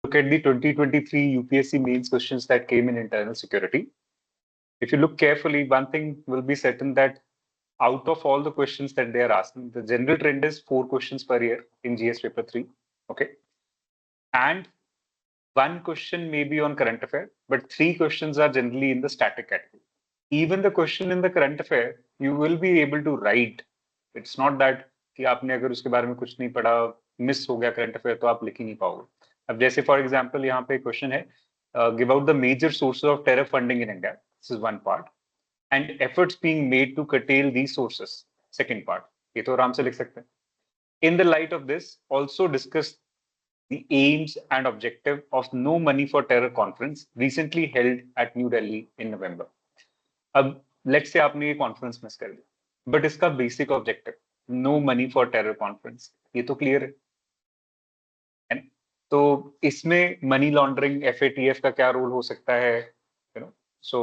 look at the 2023 UPSC Mains questions that came in internal security, if you look carefully, one thing will be certain that out of all the questions that they are asking, the general trend is 4 questions per year in GS paper 3. Okay. And 1 question may be on current affair, but 3 questions are generally in the static category. Even the question in the current affair, you will be able to write. It's not that कि आपने अगर उसके बारे में कुछ नहीं पढ़ा, miss हो गया करंट अफेयर तो आप लिख ही नहीं पाओगे. अब जैसे फॉर एग्जांपल यहाँ पे क्वेश्चन है, give out the major sources of terror funding in India. This is one part. And efforts being made to curtail these sources. Second part. ये तो आराम से लिख सकते हैं. In the light of this, also discuss the aims and objective of No Money for Terror conference recently held at New Delhi in November. अब let's say आपने ये कॉन्फ्रेंस मिस कर दिया, बट इसका basic objective no money for terror conference, ये तो clear है. तो इसमें मनी लॉन्ड्रिंग, FATF का क्या रोल हो सकता है, you know, so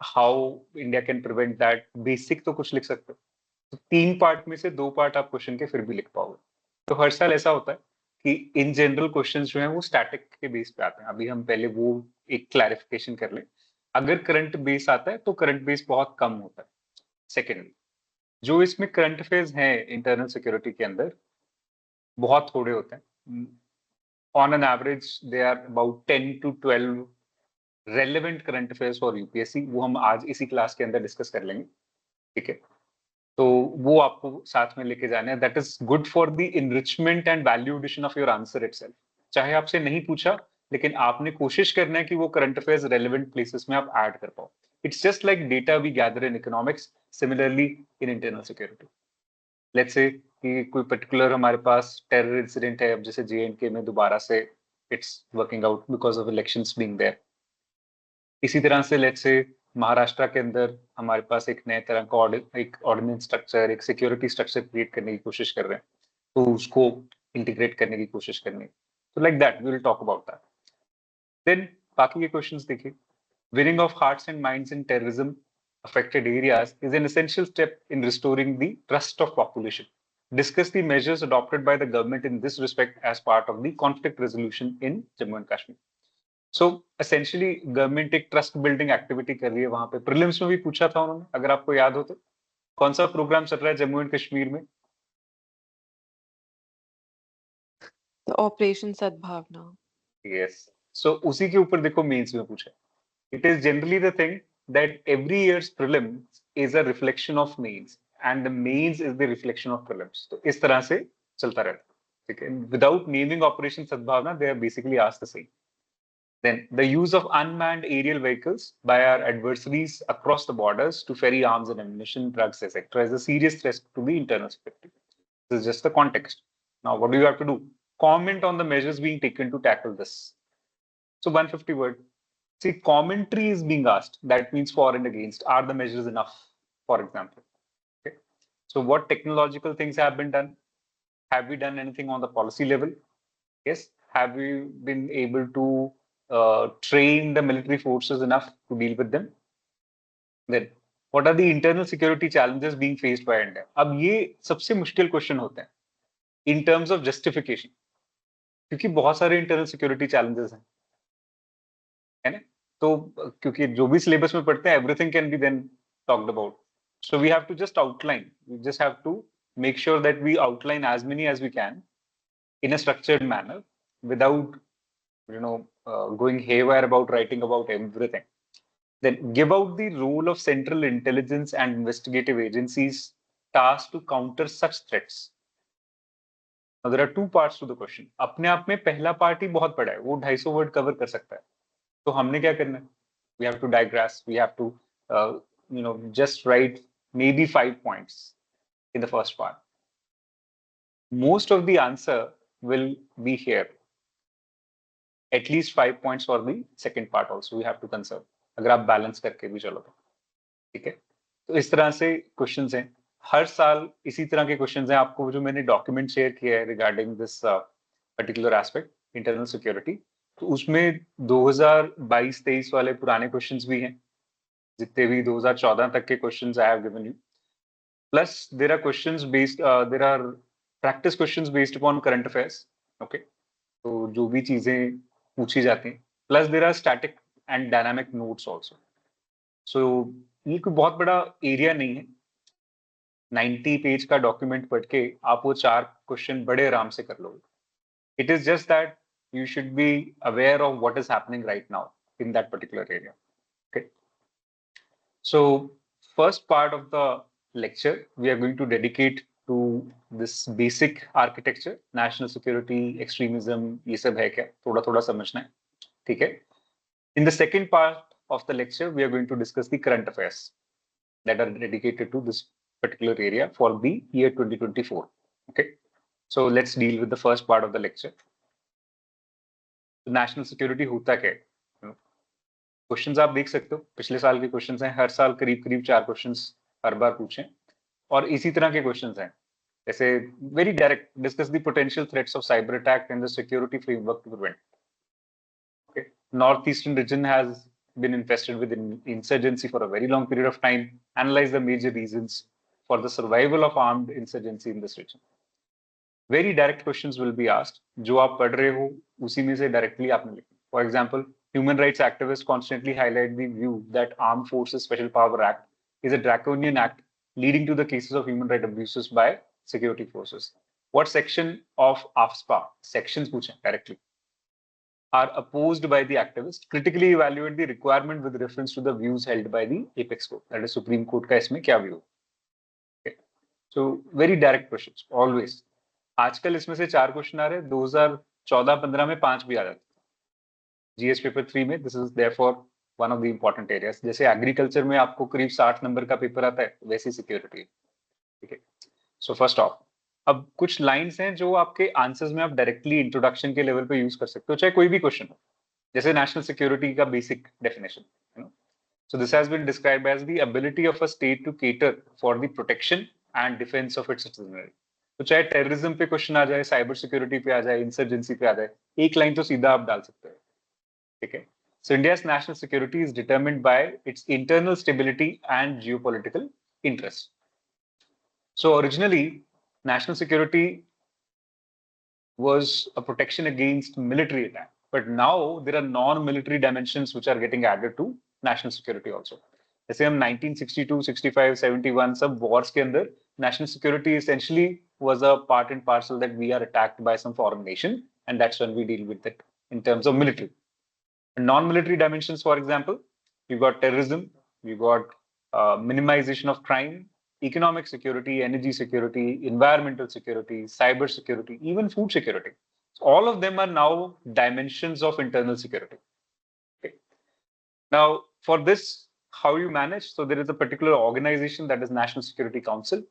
how India can prevent that, basic तो कुछ लिख सकते हो. तो 3 पार्ट में से 2 पार्ट आप क्वेश्चन के फिर भी लिख पाओगे. तो हर साल ऐसा होता है कि इन जनरल क्वेश्चन जो है वो स्टैटिक के बेस पे आते हैं. अभी हम पहले वो एक क्लैरिफिकेशन कर लें. अगर करंट बेस आता है तो करंट बेस बहुत कम होता है. सेकेंडली, जो इसमें करंट अफेयर्स हैं इंटरनल सिक्योरिटी के अंदर, बहुत थोड़े होते हैं. On an average they are about 10 to 12 relevant current affairs for UPSC. वो हम आज इसी क्लास के अंदर डिस्कस कर लेंगे. ठीक है, तो वो आपको साथ में लेके जाने हैं. That is good for the enrichment and value addition of your answer itself. चाहे आपसे नहीं पूछा, लेकिन आपने कोशिश करना है कि वो करंट अफेयर्स रेलेवेंट प्लेसेस में आप ऐड कर पाओ. It's just like data we gather in economics, similarly in internal security. Let's say कि कोई पर्टिकुलर हमारे पास टेरर इंसिडेंट है, अब जैसे JNK में दोबारा से it's working out because of elections being there. इसी तरह से लेट्स से महाराष्ट्र के अंदर हमारे पास एक नए तरह का एक ऑर्डिनेंस स्ट्रक्चर, एक सिक्योरिटी स्ट्रक्चर क्रिएट करने की कोशिश कर रहे हैं, तो उसको इंटीग्रेट करने की कोशिश करनी. तो like that we will talk about that. Then बाकी के क्वेश्चंस देखिए. Winning of hearts and minds in terrorism affected areas is an essential step in restoring the trust of population. Discuss the measures adopted by the government in this respect as part of the conflict resolution in Jammu and Kashmir. So essentially government एक trust building activity कर रही है वहां पे. Prelims में भी पूछा था उन्होंने, अगर आपको याद हो तो. कौन सा प्रोग्राम चल रहा है जम्मू एंड कश्मीर में? ऑपरेशन सद्भावना. Yes. So उसी के ऊपर देखो मेंस में पूछा. It is generally the thing that every year's prelims is a reflection of mains and the mains is the reflection of prelims. तो इस तरह से चलता रहता है. ठीक है. Without naming Operation Sadbhavna, they are basically asked the same. Then the use of unmanned aerial vehicles by our adversaries across the borders to ferry arms and ammunition, drugs, etc. is a serious threat to the internal security. This is just the context. Now, what do you have to do? Comment on the measures being taken to tackle this. So 150 word. See, commentary is being asked. That means for and against. Are the measures enough, for example? Okay. So what technological things have been done? Have we done anything on the policy level? Yes. Have we been able to train the military forces enough to deal with them? Then, what are the internal security challenges being faced by India? अब ये सबसे मुश्किल question होते हैं in terms of justification, क्योंकि बहुत सारे internal security challenges हैं, है ना. तो क्योंकि जो भी सिलेबस में पढ़ते हैं, everything can be then talked about. So we have to just outline. We just have to make sure that we outline as many as we can in a structured manner without going haywire about writing about everything. Then give out the role of central intelligence and investigative agencies tasked to counter such threats. Now there are 2 parts to the question. अपने आप में पहला part ही बहुत बड़ा है, वो 250 word cover कर सकता है. तो हमने क्या करना है? We have to digress. We have to, just write maybe 5 points in the first part. Most of the answer will be here. At least 5 points for the second part also. We have to conserve. अगर आप balance करके भी चलो तो, ठीक है. तो इस तरह से क्वेश्चंस हैं. हर साल इसी तरह के क्वेश्चंस हैं. आपको जो मैंने डॉक्यूमेंट शेयर किया है regarding this particular aspect internal security, तो उसमें 2022-23 वाले पुराने क्वेश्चंस भी हैं, जितने भी 2014 तक के questions I have given you. Plus there are questions based, there are practice questions based upon current affairs. Okay, तो जो भी चीजें पूछी जाती हैं. Plus there are static and dynamic notes also. So ये कोई बहुत बड़ा एरिया नहीं है. 90 पेज का डॉक्यूमेंट पढ़ के आप वो 4 क्वेश्चन बड़े आराम से कर लोगे. It is just that you should be aware of what is happening right now in that particular area. Okay. So first part of the lecture we are going to dedicate to this basic architecture, national security, extremism, ये सब है क्या, थोड़ा थोड़ा समझना है. ठीक है. In the second part of the lecture we are going to discuss the current affairs that are dedicated to this particular area for the year 2024. Okay. So let's deal with the first part of the lecture. National security होता क्या है. Questions आप देख सकते हो, पिछले साल के क्वेश्चंस हैं, हर साल करीब करीब 4 क्वेश्चंस हर बार पूछे और इसी तरह के क्वेश्चंस हैं. जैसे very direct, discuss the potential threats of cyber attack and the security framework to prevent. Okay. North eastern region has been infested with insurgency for a very long period of time. Analyze the major reasons for the survival of armed insurgency in this region. Very direct questions will be asked. जो आप पढ़ रहे हो उसी में से directly आपने लिखना. For example, human rights activists constantly highlight the view that Armed Forces Special Power Act is a draconian act leading to the cases of human rights abuses by security forces. What section of AFSPA, sections पूछें directly, are opposed by the activists? Critically evaluate the requirement with reference to the views held by the apex court, that is Supreme Court का इसमें क्या view. Okay. So very direct questions always. आजकल इसमें से 4 question आ रहे हैं, 2014-15 में 5 भी आ जाते. जीएस पेपर 3 में this is therefore one of the important areas. जैसे एग्रीकल्चर में आपको करीब 60 नंबर का पेपर आता है, वैसी सिक्योरिटी. ठीक है. सो फर्स्ट ऑफ, अब कुछ लाइंस हैं जो आपके आंसर्स में आप डायरेक्टली इंट्रोडक्शन के लेवल पे यूज कर सकते हो, चाहे कोई भी क्वेश्चन हो. जैसे नेशनल सिक्योरिटी का basic definition, you know. So this has been described as the ability of a state to cater for the protection and defence of its citizenry. तो चाहे टेररिज्म पे क्वेश्चन आ जाए, साइबर सिक्योरिटी पे आ जाए, insurgency पे आ जाए, एक लाइन तो सीधा आप डाल सकते हो. ठीक है. So India's national security is determined by its internal stability and geopolitical interests. So originally, national security was a protection against military attack, but now there are non-military dimensions which are getting added to national security also. जैसे हम 1962, 65, 71 सब wars के अंदर national security essentially was a part and parcel that we are attacked by some foreign nation, and that's when we deal with it in terms of military. Non-military dimensions, for example, you've got terrorism, you've got minimization of crime, economic security, energy security, environmental security, cyber security, even food security. So all of them are now dimensions of internal security. Okay. Now, for this, how you manage? So there is a particular organization that is National Security Council.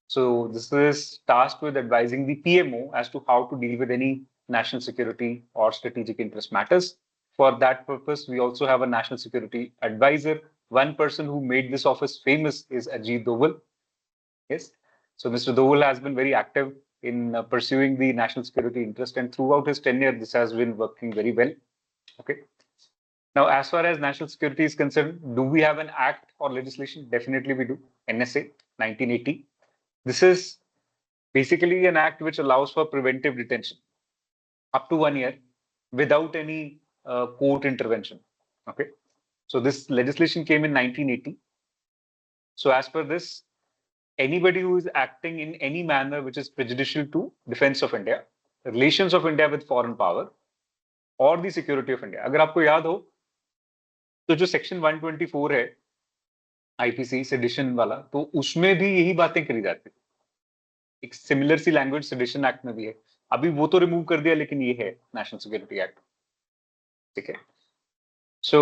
So this is tasked with advising the PMO as to how to deal with any national security or strategic interest matters. For that purpose, we also have a national security advisor. One person who made this office famous is Ajit Doval. Yes. So Mr. Doval has been very active in pursuing the national security interest, and throughout his tenure, this has been working very well. Okay. Now, as far as national security is concerned, do we have an act or legislation? Definitely we do. NSA 1980. This is basically an act which allows for preventive detention up to 1 year without any court intervention. Okay. So this legislation came in 1980. So as per this, anybody who is acting in any manner which is prejudicial to defense of India, relations of India with foreign power, or the security of India. अगर आपको याद हो तो जो section 124 है IPC sedition वाला, तो उसमें भी यही बातें करी जाती है. एक सिमिलर सी लैंग्वेज सेडिशन एक्ट में भी है. अभी वो तो रिमूव कर दिया, लेकिन ये है नेशनल सिक्योरिटी एक्ट. ठीक है. So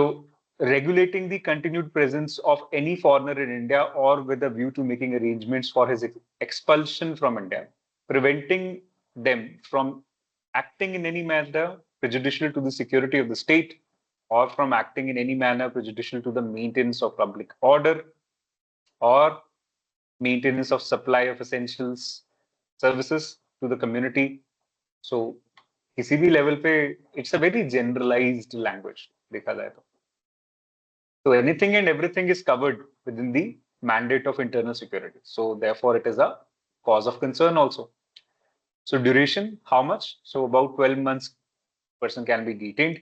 regulating the continued presence of any foreigner in India or with a view to making arrangements for his expulsion from India, preventing them from acting in any manner prejudicial to the security of the state or from acting in any manner prejudicial to the maintenance of public order or maintenance of supply of essentials services to the community. So किसी भी level पे it's a very generalized language देखा जाए तो. So anything and everything is covered within the mandate of internal security. So therefore it is a cause of concern also. So duration, how much? So about 12 months person can be detained.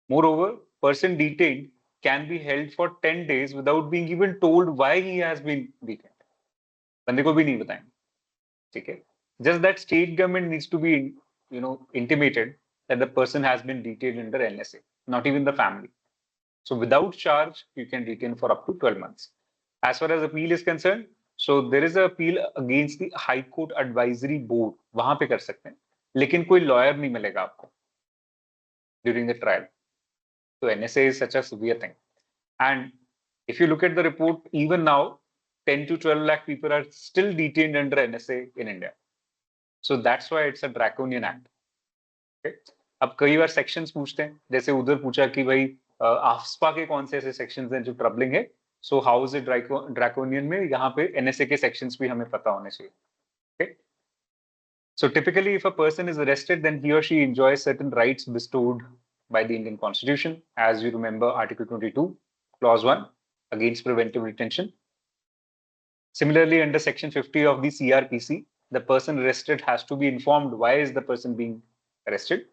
Moreover, person detained can be held for 10 days without being even told why he has been detained. बंदे को भी नहीं बताएंगे, ठीक है? Just that state government needs to be, intimated that the person has been detained under NSA, not even the family. So without charge, you can detain for up to 12 months. As far as appeal is concerned, so there is an appeal against the High Court Advisory Board. वहां पे कर सकते हैं, लेकिन कोई lawyer नहीं मिलेगा आपको during the trial. So NSA is such a severe thing. And if you look at the report, even now, 10 to 12 lakh people are still detained under NSA in India. So that's why it's a draconian act. Okay? अब कई बार sections पूछते हैं, जैसे उधर पूछा कि भाई AFSPA के कौन से ऐसे sections हैं जो troubling है. So how is it draconian में? यहाँ पे NSA के sections भी हमें पता होने चाहिए. Okay? So typically, if a person is arrested, then he or she enjoys certain rights bestowed by the Indian Constitution. As you remember, Article 22, Clause 1, against preventive detention. Similarly, under Section 50 of the CRPC, the person arrested has to be informed why is the person being arrested.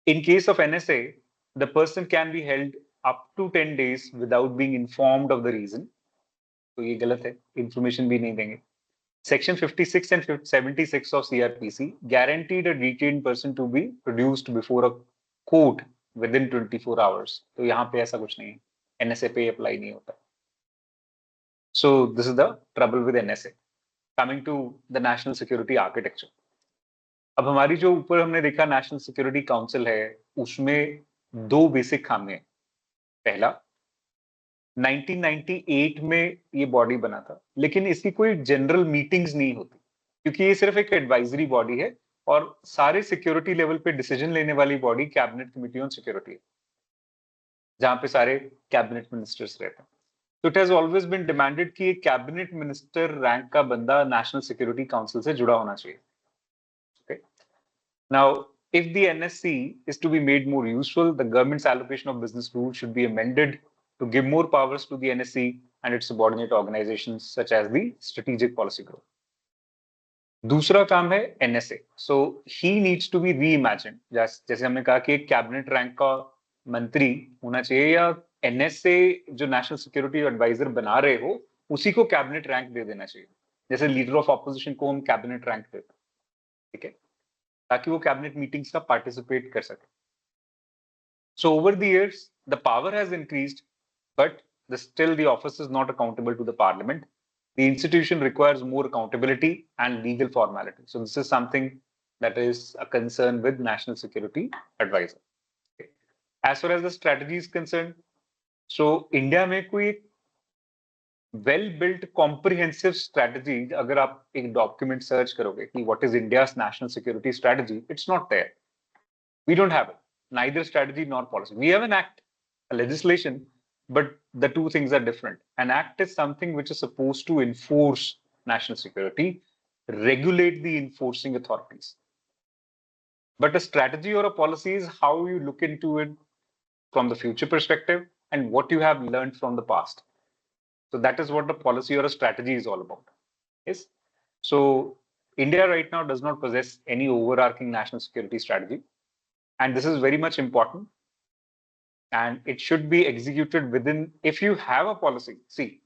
In case of NSA, the person can be held up to 10 days without being informed of the reason. तो ये गलत है, information भी नहीं देंगे. Section 56 and 76 of CRPC guaranteed a detained person to be produced before a court within 24 hours. तो यहाँ पे ऐसा कुछ नहीं है, NSA पे अप्लाई नहीं होता. So this is the trouble with NSA. Coming to the national security architecture. अब हमारी जो ऊपर हमने देखा नेशनल सिक्योरिटी काउंसिल है, उसमें दो बेसिक खामी है. पहला, 1998 में ये बॉडी बना था, लेकिन इसकी कोई जनरल मीटिंग्स नहीं होती, क्योंकि ये सिर्फ एक एडवाइजरी बॉडी है और सारे सिक्योरिटी लेवल पे डिसीजन लेने वाली body cabinet committee on security है, जहां पे सारे कैबिनेट मिनिस्टर्स रहते हैं. तो it has always been demanded कि एक कैबिनेट मिनिस्टर रैंक का बंदा नेशनल सिक्योरिटी काउंसिल से जुड़ा होना चाहिए. Okay, now if the NSC is to be made more useful, the government's allocation of business rules should be amended to give more powers to the NSC and its subordinate organizations such as the Strategic Policy Group. दूसरा काम है NSA. So he needs to be reimagined. जैसे हमने कहा कि एक cabinet rank का मंत्री होना चाहिए, या NSA जो नेशनल सिक्योरिटी एडवाइजर बना रहे हो उसी को कैबिनेट रैंक दे देना चाहिए, जैसे लीडर ऑफ ऑपोजिशन को हम कैबिनेट रैंक देते हैं, ठीक है, ताकि वो कैबिनेट मीटिंग्स का पार्टिसिपेट कर सके. So over the years, the power has increased, but still the office is not accountable to the parliament. The institution requires more accountability and legal formality. So this is something that is a concern with National Security Advisor. Okay. As far as the strategy is concerned, so India में कोई well-built comprehensive strategy, अगर आप एक document search करोगे कि what is India's national security strategy, it's not there. We don't have it. Neither strategy nor policy. We have an act, a legislation, but the two things are different. An act is something which is supposed to enforce national security, regulate the enforcing authorities. But a strategy or a policy is how you look into it from the future perspective and what you have learned from the past. So that is what the policy or a strategy is all about. Yes. So India right now does not possess any overarching national security strategy. And this is very much important. And it should be executed within, if you have a policy, see,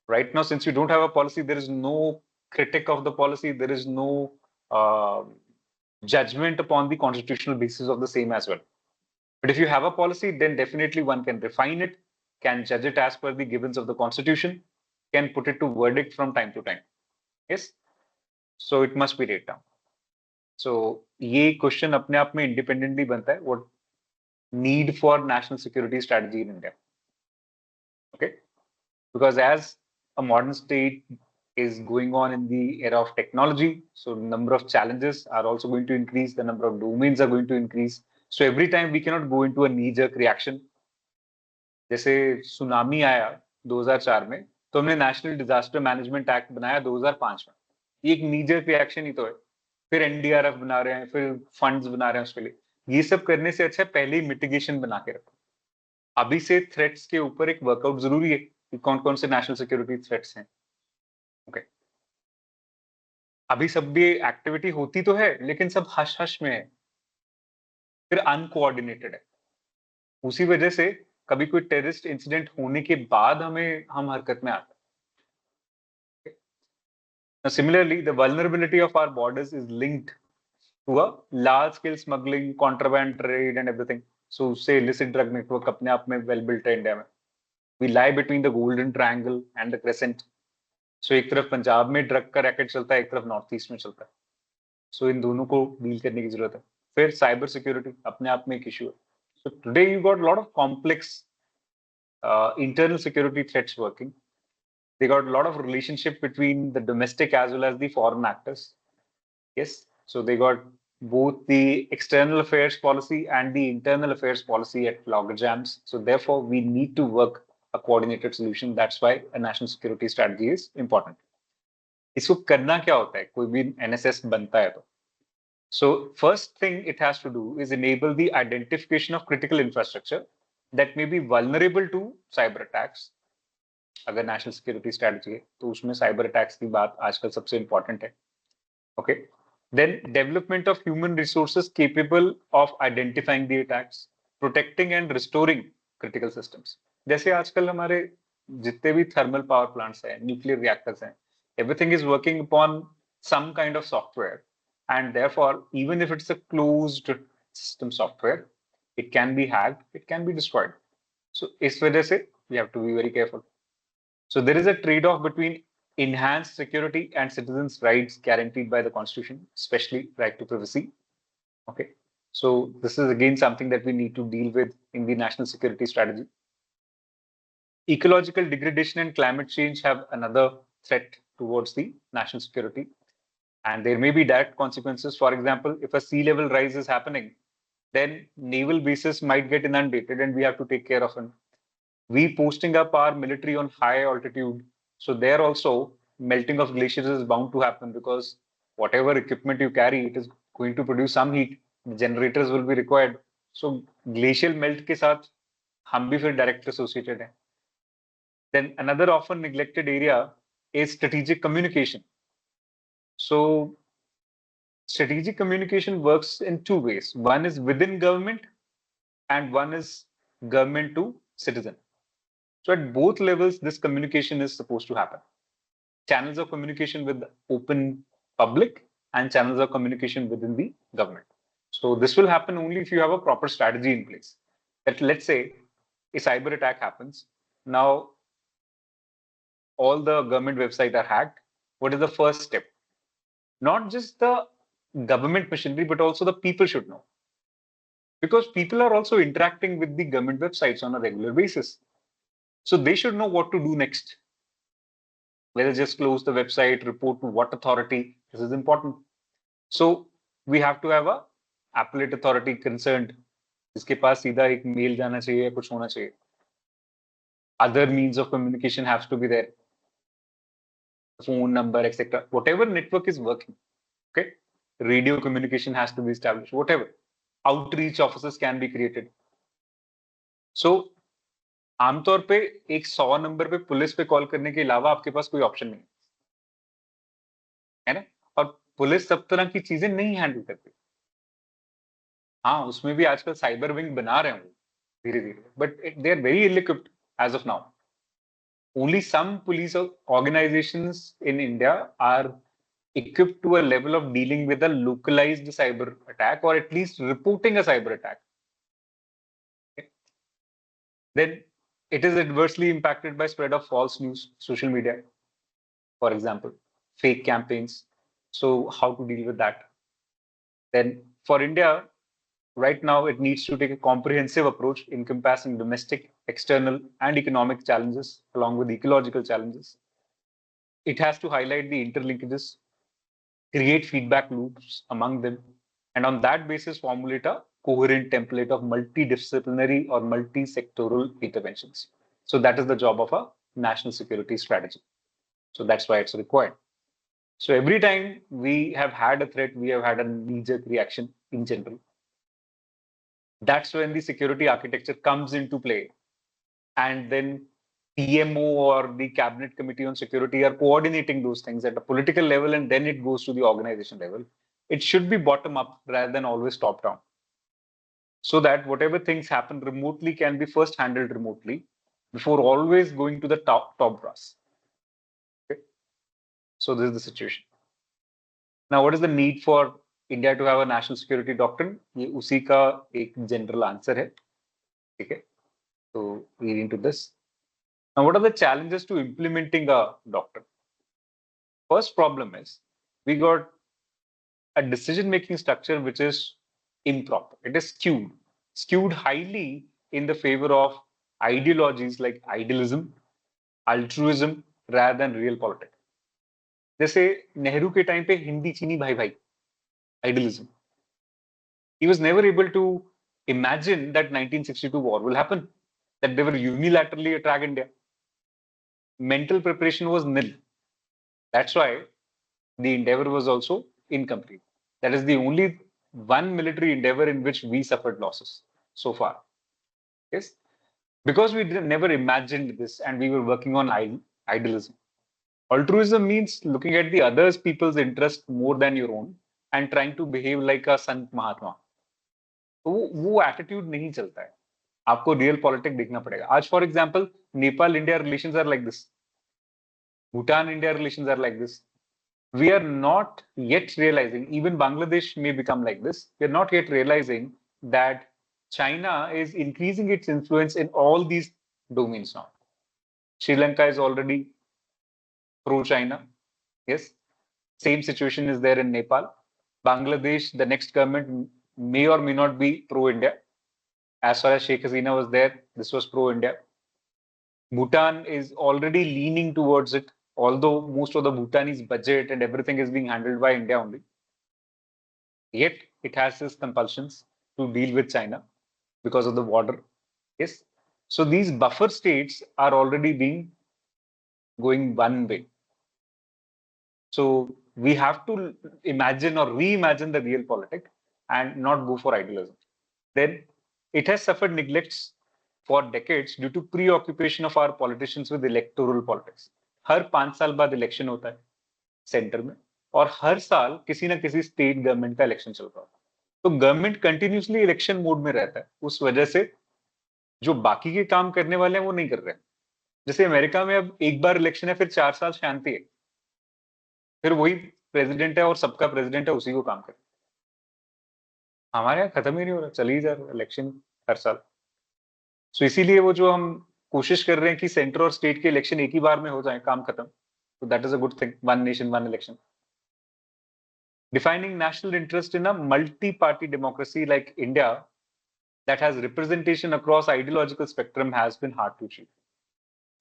right now, since you don't have a policy, there is no critic of the policy, there is no judgment upon the constitutional basis of the same as well. But if you have a policy, then definitely one can refine it, can judge it as per the givens of the constitution, can put it to verdict from time to time. Yes? So it must be laid down. So ये question अपने आप में independently बनता है, what need for national security strategy in India. Okay? Because as a modern state is going on in the era of technology, so the number of challenges are also going to increase, the number of domains are going to increase. So every time we cannot go into a knee-jerk reaction. जैसे tsunami आया 2004 में, तो हमने national disaster management act बनाया 2005 में. ये एक knee-jerk reaction ही तो है. फिर NDRF बना रहे हैं, फिर फंड्स बना रहे हैं उसके लिए. ये सब करने से अच्छा पहले ही मिटिगेशन बना के रखो. अभी से थ्रेट्स के ऊपर एक वर्कआउट जरूरी है कि कौन कौन से नेशनल सिक्योरिटी थ्रेट्स हैं. ओके, अभी सब भी एक्टिविटी होती तो है, लेकिन सब हश हश में है. फिर अनकोऑर्डिनेटेड है। उसी वजह से कभी कोई टेररिस्ट इंसिडेंट होने के बाद हम हरकत में आते हैं। Now, similarly, the vulnerability of our borders is linked to a large scale smuggling, contraband trade and everything. So उससे illicit drug network अपने आप में well built है इंडिया में. We lie between the golden triangle and the crescent. So एक तरफ पंजाब में drug का रैकेट चलता है, एक तरफ नॉर्थ ईस्ट में चलता है. So इन दोनों को डील करने की जरूरत है. फिर साइबर सिक्योरिटी अपने आप में एक इशू है. So today you got a lot of complex internal security threats working. They got a lot of relationship between the domestic as well as the foreign actors. Yes, so they got both the external affairs policy and the internal affairs policy at loggerjams. So therefore, we need to work a coordinated solution. That's why a national security strategy is important. इसको करना क्या होता है? कोई भी NSS बनता है तो. So first thing it has to do is enable the identification of critical infrastructure that may be vulnerable to cyber attacks. अगर नेशनल सिक्योरिटी स्ट्रेटजी है तो उसमें साइबर अटैक्स की बात आजकल सबसे इंपॉर्टेंट है. Okay, then development of human resources capable of identifying the attacks, protecting and restoring critical systems. जैसे आजकल हमारे जितने भी थर्मल पावर प्लांट्स हैं, न्यूक्लियर रिएक्टर्स हैं, everything is working upon some kind of software, and therefore even if it's a closed system software, it can be hacked, it can be destroyed. So इस वजह से we have to be very careful. So there is a trade-off between enhanced security and citizens' rights guaranteed by the Constitution, especially right to privacy. Okay, so this is again something that we need to deal with in the national security strategy. Ecological degradation and climate change have another threat towards the national security, and there may be direct consequences. For example, if a sea level rise is happening, then naval bases might get inundated, and we have to take care of it. We posting up our military on high altitude, so there also melting of glaciers is bound to happen, because whatever equipment you carry, it is going to produce some heat. Generators will be required. So glacial melt के साथ हम भी फिर direct associated हैं. Then another often neglected area is strategic communication. So strategic communication works in two ways. One is within government and one is government to citizen. So at both levels, this communication is supposed to happen. Channels of communication with the open public and channels of communication within the government. So this will happen only if you have a proper strategy in place. That, let's say a cyber attack happens. Now, all the government websites are hacked. What is the first step? Not just the government machinery, but also the people should know. Because people are also interacting with the government websites on a regular basis. So they should know what to do next. Whether just close the website, report to what authority, this is important. So we have to have a appellate authority concerned, जिसके पास सीधा एक mail जाना चाहिए या कुछ होना चाहिए. Other means of communication has to be there. Phone number, etc. Whatever network is working. Okay. Radio communication has to be established. Whatever. Outreach offices can be created. So आमतौर पे एक 100 नंबर पे पुलिस पे call करने के अलावा आपके पास कोई ऑप्शन नहीं है ना. और पुलिस सब तरह की चीजें नहीं हैंडल करती. हाँ, उसमें भी आजकल साइबर विंग बना रहे हैं धीरे धीरे, but they are very ill equipped as of now. Only some police organizations in India are equipped to a level of dealing with a localized cyber attack, or at least reporting a cyber attack. Okay. Then it is adversely impacted by spread of false news, social media, for example, fake campaigns. So how to deal with that? Then for India, right now, it needs to take a comprehensive approach encompassing domestic, external, and economic challenges along with ecological challenges. It has to highlight the interlinkages, create feedback loops among them, and on that basis formulate a coherent template of multidisciplinary or multi-sectoral interventions. So that is the job of a national security strategy. So that's why it's required. So every time we have had a threat, we have had a knee-jerk reaction in general. That's when the security architecture comes into play. And then PMO or the Cabinet Committee on Security are coordinating those things at a political level, and then it goes to the organization level. It should be bottom up rather than always top down. so that whatever things happen remotely can be first handled remotely before always going to the top brass. Okay? So this is the situation. Now, what is the need for India to have a national security doctrine? ये उसी का एक general answer है. ठीक है? So read into this. Now, what are the challenges to implementing a doctrine? First problem is we got a decision-making structure which is improper. It is skewed highly in the favor of ideologies like idealism, altruism, rather than real politics. जैसे नेहरू के time पे हिंदी चीनी भाई भाई idealism. He was never able to imagine that 1962 war will happen, that they will unilaterally attack India. Mental preparation was nil. That's why the endeavor was also incomplete. That is the only one military endeavor in which we suffered losses so far. Yes, because we never imagined this and we were working on idealism. Altruism means looking at the others people's interest more than your own and trying to behave like a Sant Mahatma. तो वो attitude नहीं चलता है. आपको real politics देखना पड़ेगा. आज for example Nepal India relations are like this, Bhutan India relations are like this. We are not yet realizing, even Bangladesh may become like this, we are not yet realizing that China is increasing its influence in all these domains now. Sri Lanka is already pro-China. Yes. Same situation is there in Nepal. Bangladesh, the next government may or may not be pro-India. As far as Sheikh Hasina was there, this was pro-India. Bhutan is already leaning towards it, although most of the Bhutanese budget and everything is being handled by India only. Yet it has its compulsions to deal with China because of the border. Yes. So these buffer states are already going one way. So we have to imagine or reimagine the real politics and not go for idealism. Then it has suffered neglects for decades due to preoccupation of our politicians with electoral politics. हर 5 साल बाद election होता है centre में, और हर साल किसी ना किसी स्टेट गवर्नमेंट का इलेक्शन चल रहा है. तो गवर्नमेंट कंटिन्यूसली इलेक्शन मोड में रहता है. उस वजह से जो बाकी के काम करने वाले हैं वो नहीं कर रहे हैं. जैसे अमेरिका में अब एक बार इलेक्शन है, फिर 4 साल शांति है, फिर वही प्रेसिडेंट है और सबका प्रेसिडेंट है, उसी को काम करे. हमारे यहाँ खत्म ही नहीं हो रहा, चल ही जा रहा इलेक्शन हर साल. सो इसीलिए वो जो हम कोशिश कर रहे हैं कि सेंटर और स्टेट के इलेक्शन एक ही बार में हो जाए, काम खत्म. तो that is a good thing. One nation one election. Defining national interest in a multi-party democracy like India that has representation across ideological spectrum has been hard to achieve.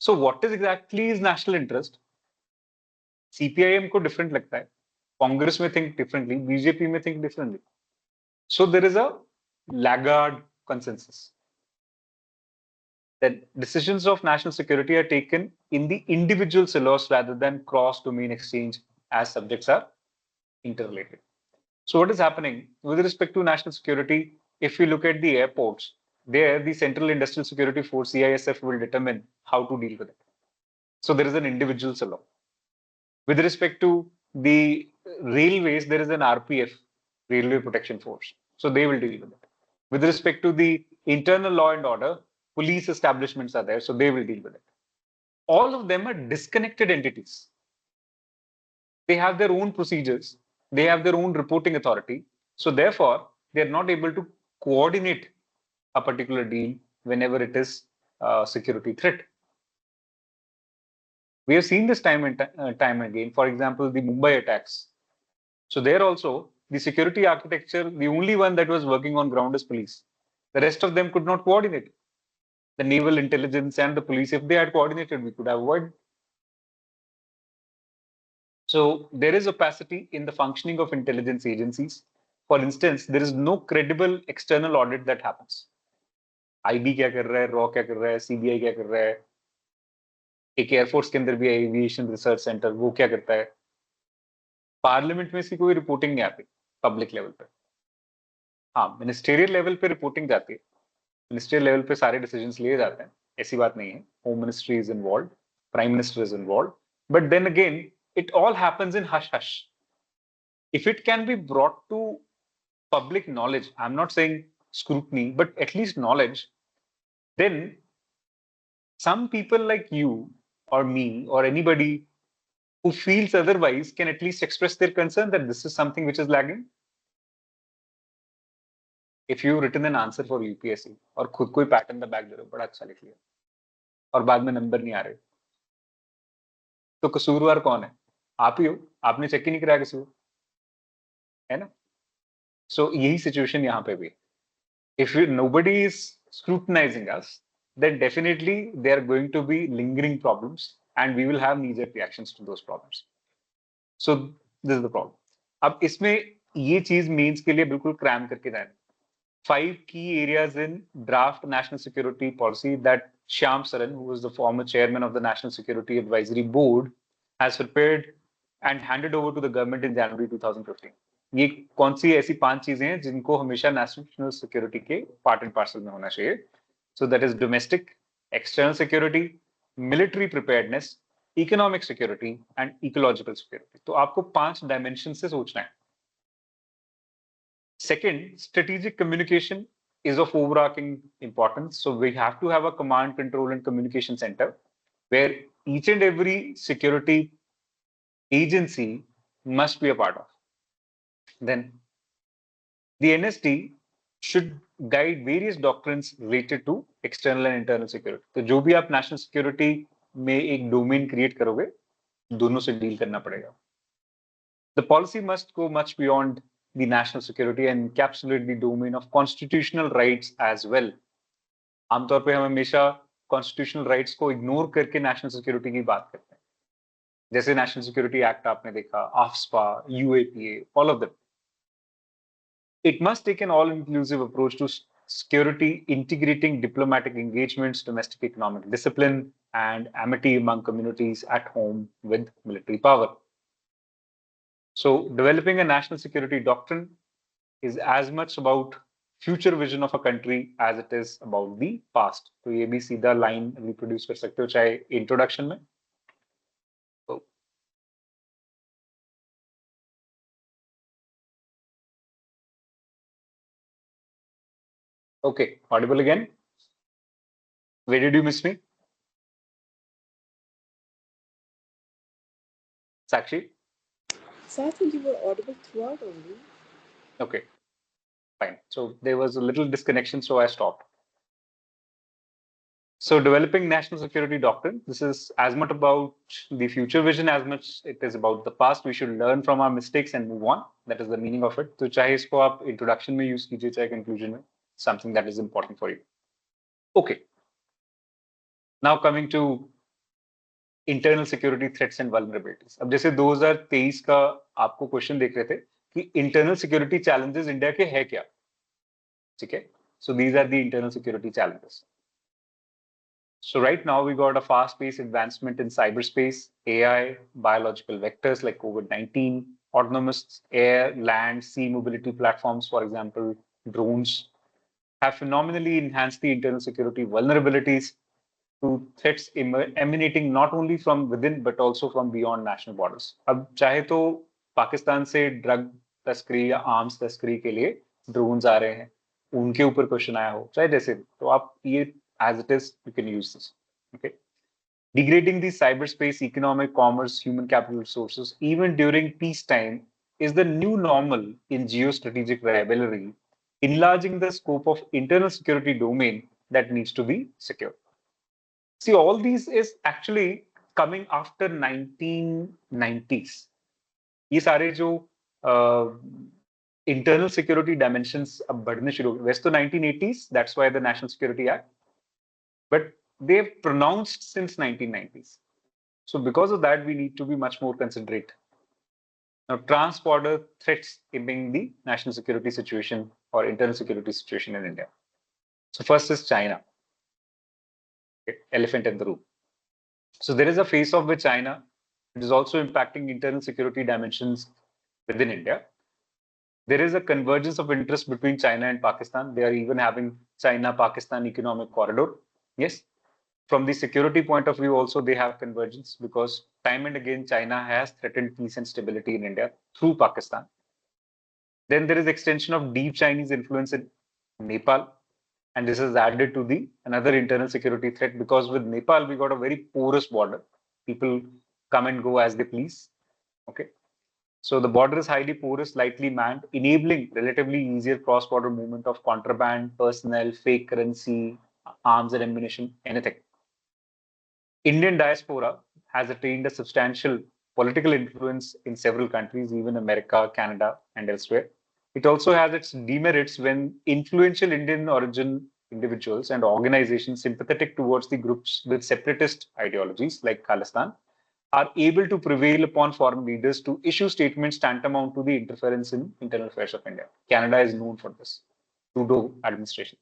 So what is exactly is national interest? CPIM को different लगता है, कांग्रेस में think differently, BJP में think differently. So there is a laggard consensus that decisions of national security are taken in the individual silos rather than cross-domain exchange as subjects are interrelated. So what is happening with respect to national security? If you look at the airports, there the Central Industrial Security Force CISF will determine how to deal with it. So there is an individual silo. With respect to the railways, there is an RPF, Railway Protection Force. So they will deal with it. With respect to the internal law and order, police establishments are there, so they will deal with it. All of them are disconnected entities. They have their own procedures. They have their own reporting authority. So therefore, they are not able to coordinate a particular deal whenever it is a security threat. We have seen this time and time again. For example, the Mumbai attacks. So there also, the security architecture, the only one that was working on ground is police. The rest of them could not coordinate. The naval intelligence and the police, if they had coordinated, we could have avoided. So there is opacity in the functioning of intelligence agencies. For instance, there is no credible external audit that happens. IB क्या कर रहा है, raw क्या कर रहा है, CBI क्या कर रहा है, एक एयरफोर्स के अंदर भी एविएशन रिसर्च सेंटर, वो क्या करता है. पार्लियामेंट में इसकी कोई रिपोर्टिंग नहीं आती पब्लिक लेवल पे. हाँ, मिनिस्टेरियल लेवल पे रिपोर्टिंग जाती है. मिनिस्ट्रियल लेवल पे सारे डिसीजंस लिए जाते हैं, ऐसी बात नहीं है. Home ministry is involve, prime minister is involve, but then again it all happens in hush hush. If it can be brought to public knowledge, I'm not saying scrutiny, but at least knowledge, then some people like you or me or anybody who feels otherwise can at least express their concern that this is something which is lagging. If you've written an answer for UPSC और खुद कोई pattern the back दे रहे हो बड़ा अच्छा लिख लिया और बाद में नंबर नहीं आ रहे, तो कसूरवार कौन है? आप ही हो, आपने चेक ही नहीं कराया किसी को, है ना? सो यही सिचुएशन यहाँ पे भी. If nobody is scrutinizing us, then definitely there are going to be lingering problems and we will have knee-jerk reactions to those problems. So this is the problem. अब इसमें ये चीज मेंस के लिए बिल्कुल क्रैम करके जाए. 5 key areas in draft national security policy that Shyam Saran, who was the former chairman of the National Security Advisory Board, has prepared and handed over to the government in January 2015. ये कौन सी ऐसी 5 चीजें हैं जिनको हमेशा national security के part and parcel में होना चाहिए? So that is domestic, external security, military preparedness, economic security and ecological security. तो आपको 5 डायमेंशन से सोचना है. Second, strategic communication is of overarching importance. So we have to have a command, control, and communication center where each and every security agency must be a part of. Then the NST should guide various doctrines related to external and internal security. तो जो भी आप national security में एक domain create करोगे, दोनों से deal करना पड़ेगा. The policy must go much beyond the national security and encapsulate the domain of constitutional rights as well. आमतौर पे हम हमेशा constitutional rights को ignore करके national security की बात करते हैं. जैसे National Security Act आपने देखा, AFSPA, UAPA, all of them. It must take an all-inclusive approach to security, integrating diplomatic engagements, domestic economic discipline, and amity among communities at home with military power. So developing a national security doctrine is as much about future vision of a country as it is about the past. तो ये भी सीधा line reproduce कर सकते हो चाहे introduction में. Okay, audible again? Where did you miss me? Sakshi? So I think you were audible throughout only. Okay, fine. So there was a little disconnection, so I stopped. So developing national security doctrine, this is as much about the future vision as much it is about the past. We should learn from our mistakes and move on. That is the meaning of it. तो चाहे इसको आप introduction में use कीजिए चाहे conclusion में, something that is important for you. Okay. Now coming to internal security threats and vulnerabilities. अब जैसे 2023 का आपको क्वेश्चन देख रहे थे कि इंटरनल सिक्योरिटी चैलेंजेस इंडिया के है क्या, ठीक है? So these are the internal security challenges. So right now we got a fast-paced advancement in cyberspace, AI, biological vectors like COVID-19, autonomous air, land, sea mobility platforms, for example, drones, have phenomenally enhanced the internal security vulnerabilities to threats emanating not only from within but also from beyond national borders. अब चाहे तो पाकिस्तान से drug तस्करी या arms तस्करी के लिए drones आ रहे हैं, उनके ऊपर क्वेश्चन आया हो, चाहे जैसे, तो आप ये as it is you can use this. Okay, degrading the cyberspace, economic, commerce, human capital resources even during peacetime is the new normal in geostrategic rivalry, enlarging the scope of internal security domain that needs to be secure. See, all these is actually coming after 1990s. ये सारे जो internal security dimensions अब बढ़ने शुरू हो गए. वैसे तो 1980s, that's why the National Security Act, but they've pronounced since 1990s. So because of that, we need to be much more considerate. Now, trans-border threats being the national security situation or internal security situation in India. So first is China. Okay, elephant in the room. So there is a face-off with China. It is also impacting internal security dimensions within India. There is a convergence of interest between China and Pakistan. They are even having China-Pakistan economic corridor. Yes. From the security point of view, also they have convergence because time and again China has threatened peace and stability in India through Pakistan. Then there is extension of deep Chinese influence in Nepal. And this is added to the another internal security threat because with Nepal, we got a very porous border. People come and go as they please. Okay. So the border is highly porous, lightly manned, enabling relatively easier cross-border movement of contraband, personnel, fake currency, arms and ammunition, anything. Indian diaspora has attained a substantial political influence in several countries, even America, Canada, and elsewhere. It also has its demerits when influential Indian origin individuals and organizations sympathetic towards the groups with separatist ideologies like Khalistan are able to prevail upon foreign leaders to issue statements tantamount to the interference in internal affairs of India. Canada is known for this. Trudeau administration.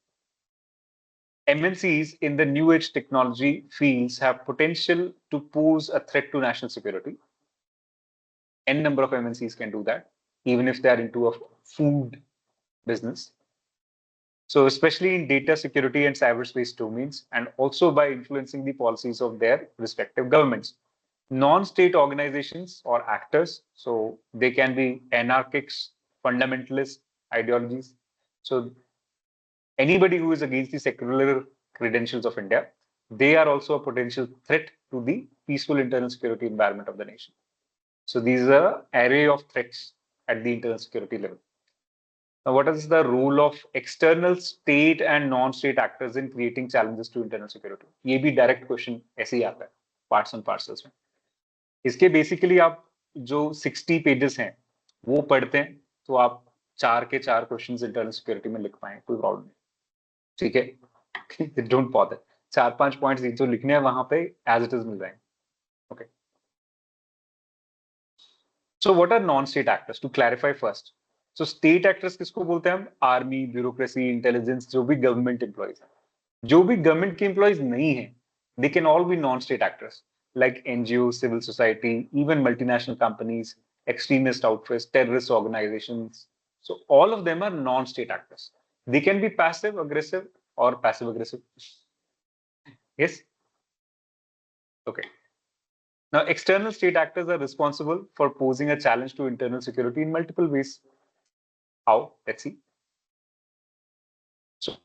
MNCs in the new age technology fields have potential to pose a threat to national security. N number of MNCs can do that, even if they are into a food business. So, especially in data security and cyberspace domains, and also by influencing the policies of their respective governments. Non-state organizations or actors, so they can be anarchists, fundamentalist ideologies. So, anybody who is against the secular credentials of India, they are also a potential threat to the peaceful internal security environment of the nation. So these are an array of threats at the internal security level. Now, what is the role of external state and non-state actors in creating challenges to internal security? ये भी direct question ऐसे ही आता है parts and parcels में. इसके basically आप जो 60 pages हैं वो पढ़ते हैं तो आप 4 के 4 questions internal security में लिख पाएं कोई problem नहीं. ठीक है. Don't bother. 4-5 points जो लिखने हैं वहां पे as it is मिल जाएंगे. Okay. So what are non-state actors? To clarify first. So state actors किसको बोलते हैं हम? आर्मी, ब्यूरोक्रेसी, इंटेलिजेंस, जो भी गवर्नमेंट एम्प्लॉइज हैं. जो भी गवर्नमेंट के एम्प्लॉइज नहीं हैं, they can all be non-state actors like NGOs, civil society, even multinational companies, extremist outfits, terrorist organizations. So all of them are non-state actors. They can be passive aggressive or passive aggressive. Yes. Okay. Now, external state actors are responsible for posing a challenge to internal security in multiple ways. How? Let's see. So,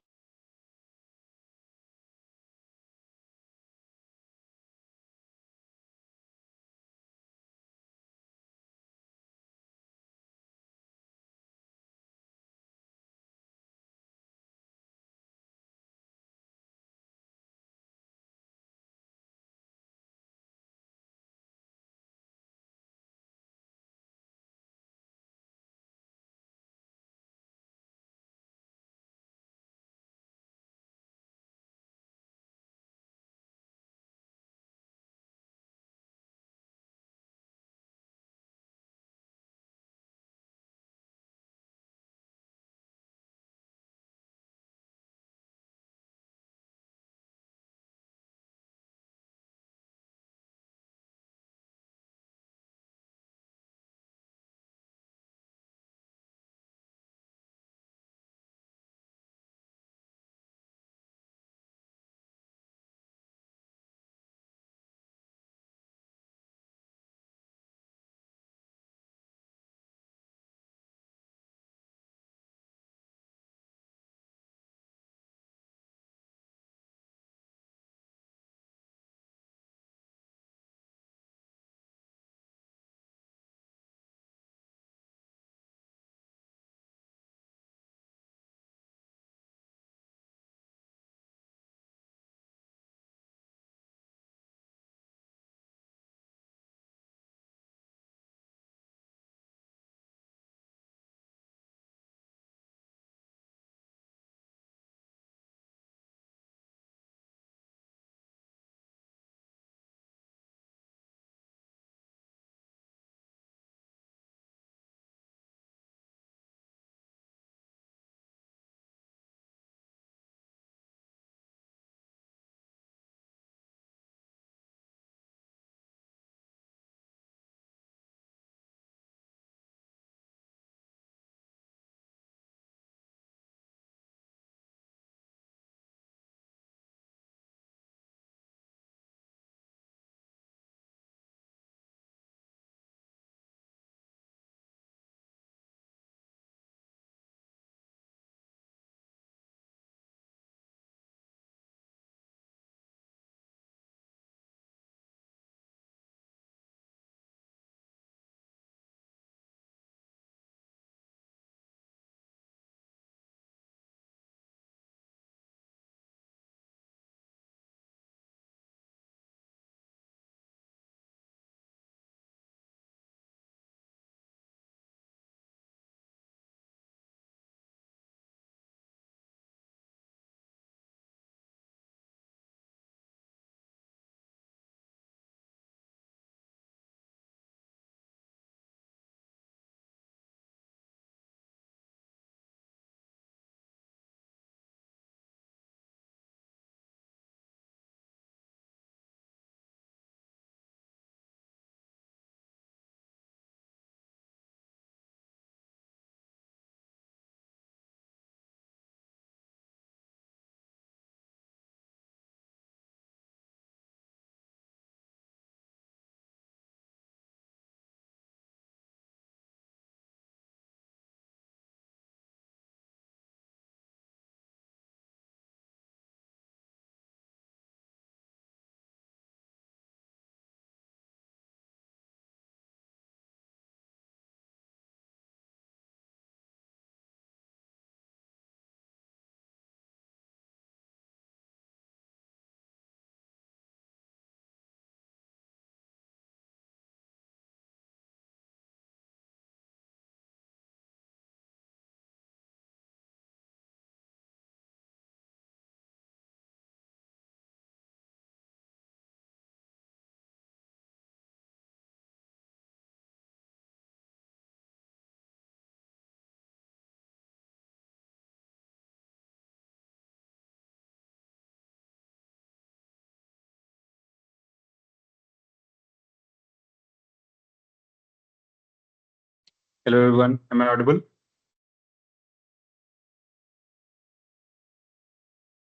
Hello everyone, am I audible?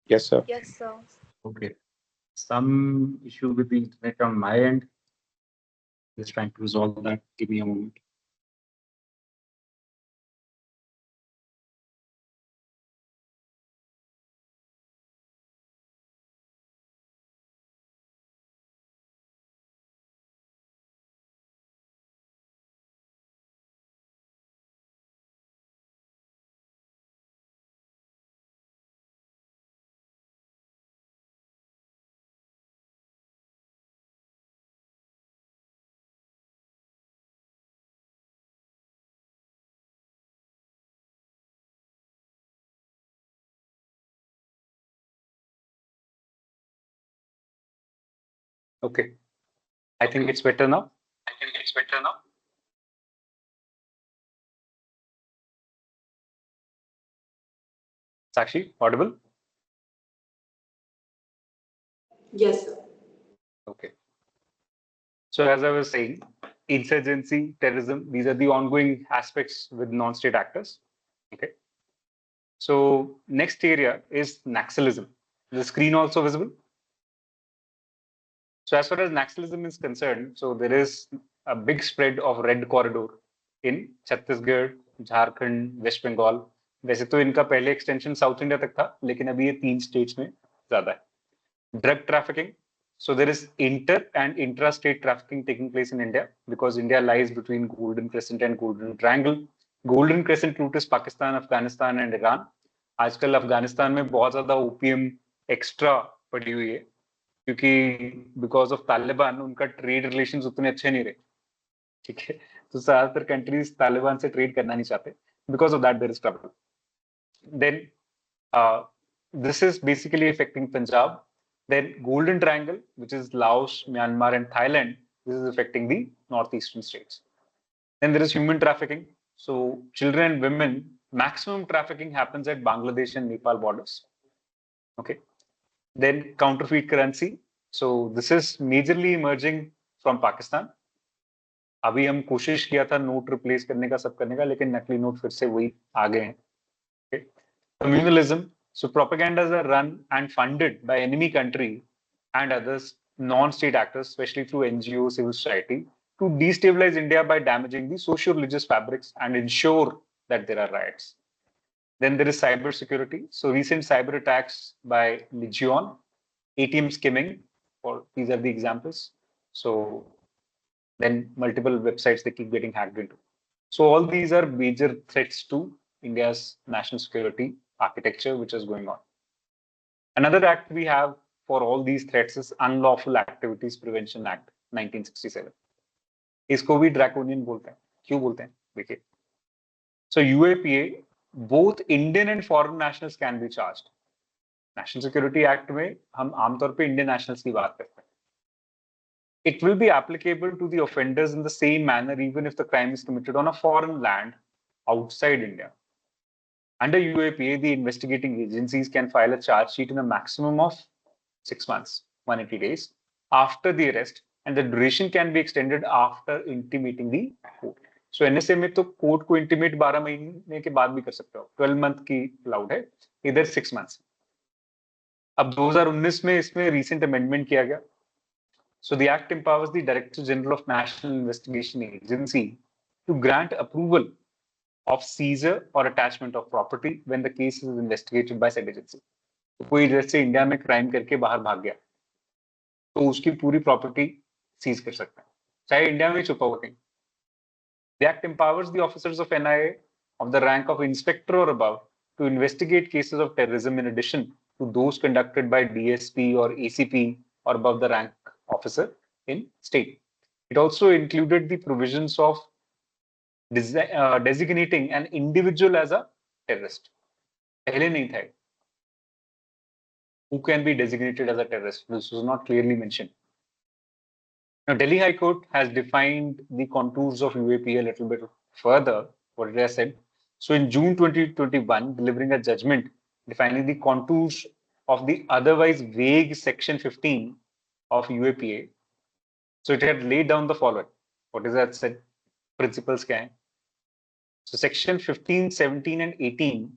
Yes, sir. Yes, sir. Okay. Some issue with the internet on my end. Just trying to resolve that. Give me a moment. Okay. I think it's better now. Sakshi, audible? Yes, sir. Okay. So as I was saying, insurgency, terrorism, these are the ongoing aspects with non-state actors. Okay. So next area is Naxalism. The screen also visible? So as far as Naxalism is concerned, so there is a big spread of red corridor in Chhattisgarh, Jharkhand, West Bengal. वैसे तो इनका पहले extension south India तक था, लेकिन अभी ये 3 states में ज्यादा है. Drug trafficking. So there is inter and intra-state trafficking taking place in India because India lies between Golden Crescent and Golden Triangle. Golden Crescent route is Pakistan, Afghanistan and Iran. आजकल अफगानिस्तान में बहुत ज्यादा OPM extra पड़ी हुई है क्योंकि because of Taliban उनका trade relations उतने अच्छे नहीं रहे. ठीक है, तो ज्यादातर कंट्रीज तालिबान से ट्रेड करना नहीं चाहते. Because of that there is trouble. Then this is basically affecting Punjab. Then Golden Triangle, which is Laos, Myanmar, and Thailand, this is affecting the northeastern states. Then there is human trafficking. So children and women, maximum trafficking happens at Bangladesh and Nepal borders. Okay. Then counterfeit currency. So this is majorly emerging from Pakistan. अभी हम कोशिश किया था note replace करने का सब करने का, लेकिन नकली नोट फिर से वही आ गए हैं. Okay. Communalism. So propagandas are run and funded by enemy country and others non-state actors, especially through NGOs, civil society, to destabilize India by damaging the socio-religious fabrics and ensure that there are riots. Then there is cyber security. So recent cyber attacks by Legion, ATM skimming, or these are the examples. So then multiple websites they keep getting hacked into. So all these are major threats to India's national security architecture, which is going on. Another act we have for all these threats is Unlawful Activities Prevention Act 1967. इसको भी draconian बोलते हैं. क्यों बोलते हैं? देखिए. So UAPA, both Indian and foreign nationals can be charged. National Security Act में हम आमतौर पे Indian nationals की बात करते हैं. It will be applicable to the offenders in the same manner even if the crime is committed on a foreign land outside India. Under UAPA, the investigating agencies can file a charge sheet in a maximum of 6 months, 180 days, after the arrest, and the duration can be extended after intimating the court. So NSA में तो court को intimate 12 महीने के बाद भी कर सकते हो. 12 मंथ की अलाउड है, इधर 6 months. अब 2019 में इसमें recent amendment किया गया. So the act empowers the Director General of National Investigation Agency to grant approval of seizure or attachment of property when the case is investigated by said agency. तो कोई जैसे India में crime करके बाहर भाग गया तो उसकी पूरी प्रॉपर्टी सीज कर सकते हैं, चाहे इंडिया में छुपा हुआ कहीं. The act empowers the officers of NIA of the rank of inspector or above to investigate cases of terrorism in addition to those conducted by DSP or ACP or above the rank officer in state. It also included the provisions of designating an individual as a terrorist. पहले नहीं था. Who can be designated as a terrorist? This was not clearly mentioned. Now, Delhi High Court has defined the contours of UAPA a little bit further, what did I said? So in June 2021, delivering a judgment defining the contours of the otherwise vague Section 15 of UAPA. So it had laid down the following. What is that said? Principles क्या हैं? So section 15, 17 and 18.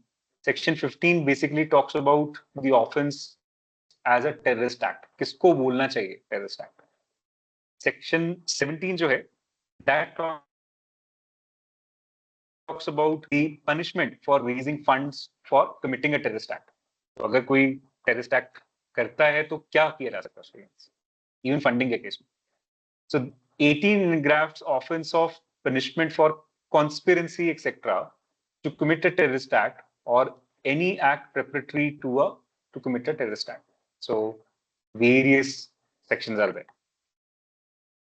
Section 15 basically talks about the offense as a terrorist act. किसको बोलना चाहिए terrorist act? Section 17 जो है, that talks about the punishment for raising funds for committing a terrorist act. तो अगर कोई terrorist act करता है तो क्या किया जा सकता है उसके against? Even funding के केस में. So 18 engrafts offense of punishment for conspiracy etc. to commit a terrorist act or any act preparatory to commit a terrorist act. So various sections are there.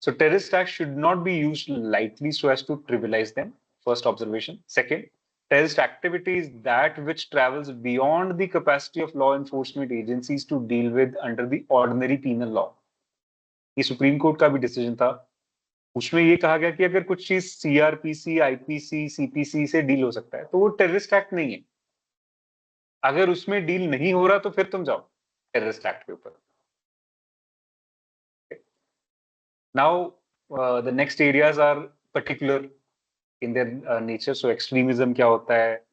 So terrorist acts should not be used lightly so as to trivialize them. First observation. Second, terrorist activity is that which travels beyond the capacity of law enforcement agencies to deal with under the ordinary penal law. ये supreme court का भी decision था. उसमें ये कहा गया कि अगर कुछ चीज सीआरपीसी, आईपीसी, सीपीसी से डील हो सकता है तो वो टेररिस्ट एक्ट नहीं है. अगर उसमें डील नहीं हो रहा तो फिर तुम जाओ टेररिस्ट एक्ट के ऊपर. Now, the next areas are particular in their nature. So, extremism क्या होता है,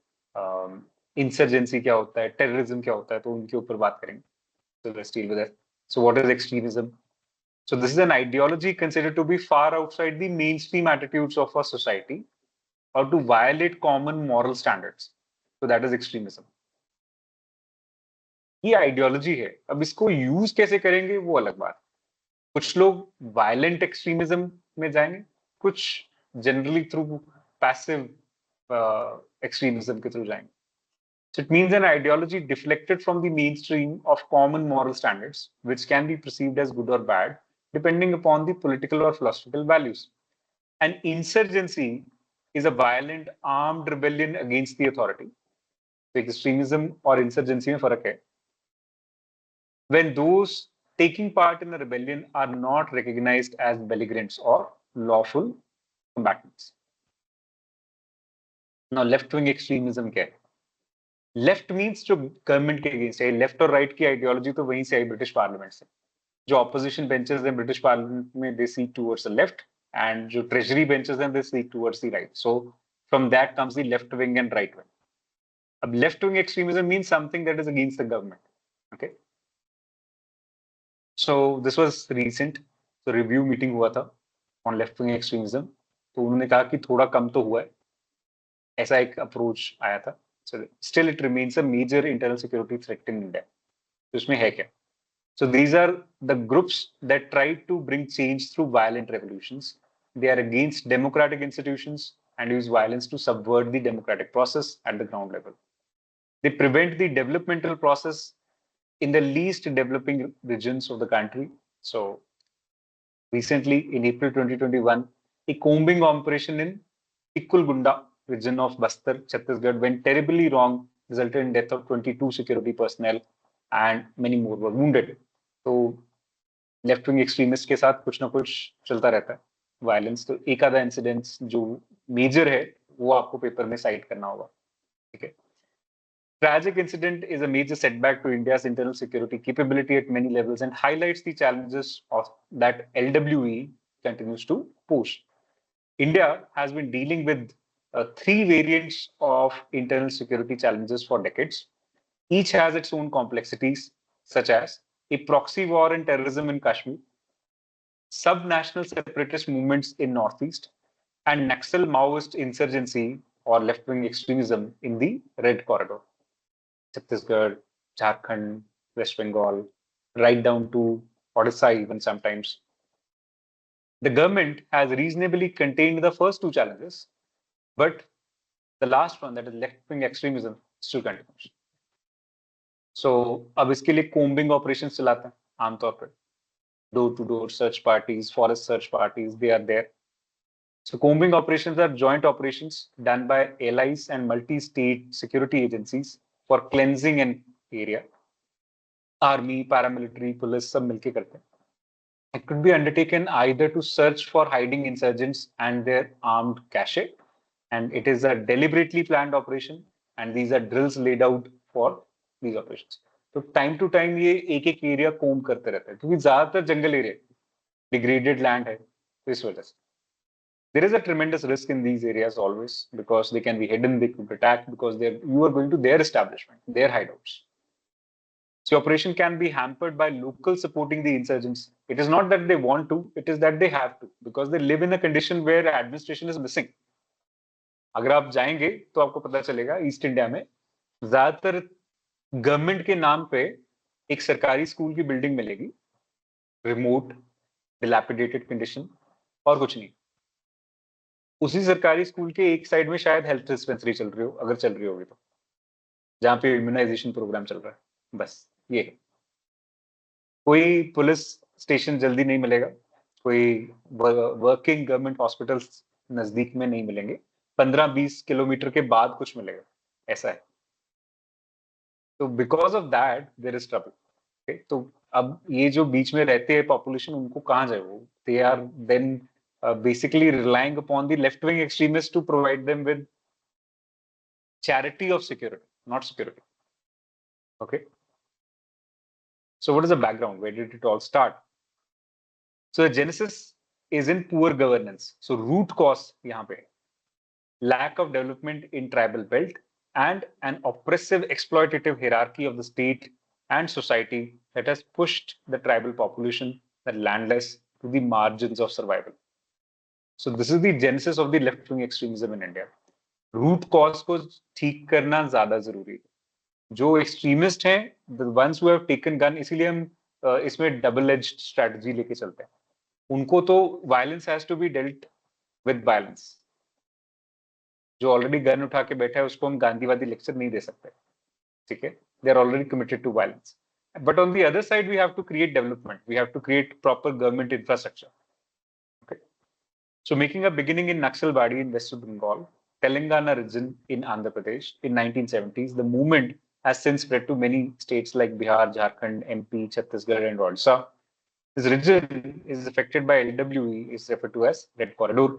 insurgency क्या होता है, terrorism क्या होता है, तो उनके ऊपर बात करेंगे. So, let's deal with that. So, what is extremism? So, this is an ideology considered to be far outside the mainstream attitudes of a society or to violate common moral standards. So, that is extremism. ये ideology है. अब इसको use कैसे करेंगे वो अलग बात. कुछ लोग वायलेंट एक्सट्रीमिज्म में जाएंगे, कुछ जनरली थ्रू पैसिव एक्सट्रीमिज्म के थ्रू जाएंगे. So it means an ideology deflected from the mainstream of common moral standards, which can be perceived as good or bad, depending upon the political or philosophical values. An insurgency is a violent armed rebellion against the authority. So extremism और insurgency में फर्क है. When those taking part in a rebellion are not recognized as belligerents or lawful combatants. Now, left-wing extremism क्या है? Left means जो government के against है. Left और राइट की आइडियोलॉजी तो वहीं से आई ब्रिटिश पार्लियामेंट से. जो ऑपोजिशन बेंचेस हैं ब्रिटिश पार्लियामेंट में they seek towards the left and जो ट्रेजरी बेंचेस हैं they seek towards the right. So from that comes the left wing and right wing. अब left wing extremism means something that is against the government. Okay. So this was recent. So review meeting हुआ था on left wing extremism. तो उन्होंने कहा कि थोड़ा कम तो हुआ है. ऐसा एक अप्रोच आया था. So still it remains a major internal security threat in India. तो इसमें है क्या? So these are the groups that try to bring change through violent revolutions. They are against democratic institutions and use violence to subvert the democratic process at the ground level. They prevent the developmental process in the least developing regions of the country. So recently in April 2021, a combing operation in Ikkulgunda region of Bastar, Chhattisgarh went terribly wrong, resulted in death of 22 security personnel and many more were wounded. So left wing extremist के साथ कुछ ना कुछ चलता रहता है violence. तो एक आधा इंसिडेंट्स जो मेजर है वो आपको पेपर में साइट करना होगा. ठीक है. Tragic incident is a major setback to India's internal security capability at many levels and highlights the challenges of that LWE continues to pose. India has been dealing with three variants of internal security challenges for decades. Each has its own complexities, such as a proxy war and terrorism in Kashmir, sub-national separatist movements in Northeast, and Naxal Maoist insurgency or left-wing extremism in the Red Corridor. Chhattisgarh, Jharkhand, West Bengal, right down to Odisha even sometimes. The government has reasonably contained the first two challenges, but the last one, that is left-wing extremism, still continues. So, अब इसके लिए combing operations चलाते हैं आमतौर पर. Door-to-door search parties, forest search parties, they are there. So, combing operations are joint operations done by allies and multi-state security agencies for cleansing an area. Army, paramilitary, police सब मिलके करते हैं. It could be undertaken either to search for hiding insurgents and their armed cache, and it is a deliberately planned operation, and these are drills laid out for these operations. तो time to time ये एक एक area कोम करते रहते हैं क्योंकि ज्यादातर जंगल area degraded land है, तो इस वजह से. There is a tremendous risk in these areas always because they can be hidden, they could attack because you are going to their establishment, their hideouts. So operation can be hampered by locals supporting the insurgents. It is not that they want to, it is that they have to because they live in a condition where administration is missing. अगर आप जाएंगे तो आपको पता चलेगा east India में ज्यादातर government के नाम पे एक सरकारी स्कूल की बिल्डिंग मिलेगी, रिमोट, डिलैपिडेटेड कंडीशन और कुछ नहीं. उसी सरकारी स्कूल के एक साइड में शायद हेल्थ डिस्पेंसरी चल रही हो, अगर चल रही होगी तो, जहाँ पे इम्यूनाइजेशन प्रोग्राम चल रहा है. बस ये है. कोई पुलिस स्टेशन जल्दी नहीं मिलेगा, कोई वर्किंग गवर्नमेंट हॉस्पिटल्स नजदीक में नहीं मिलेंगे, 15-20 किलोमीटर के बाद कुछ मिलेगा, ऐसा है. तो because of that there is trouble. तो अब ये जो बीच में रहते हैं पॉपुलेशन, उनको कहाँ जाए वो? They are then basically relying upon the left-wing extremists to provide them with charity of security, not security. Okay. So what is the background? Where did it all start? So the genesis is in poor governance. So root cause यहाँ पे lack of development in tribal belt and an oppressive exploitative hierarchy of the state and society that has pushed the tribal population, the landless, to the margins of survival. So this is the genesis of the left-wing extremism in India. Root cause को ठीक करना ज्यादा जरूरी है. जो extremist हैं, the ones who have taken gun, इसीलिए हम इसमें double-edged strategy लेके चलते हैं. उनको तो violence has to be dealt with violence. जो already gun उठा के बैठा है, उसको हम गांधीवादी lecture नहीं दे सकते. ठीक है? They are already committed to violence. But on the other side, we have to create development. We have to create proper government infrastructure. Okay. So making a beginning in Naxalbari in West Bengal, Telangana region in Andhra Pradesh in 1970s, the movement has since spread to many states like Bihar, Jharkhand, MP, Chhattisgarh, and Odisha. This region is affected by LWE, is referred to as Red Corridor.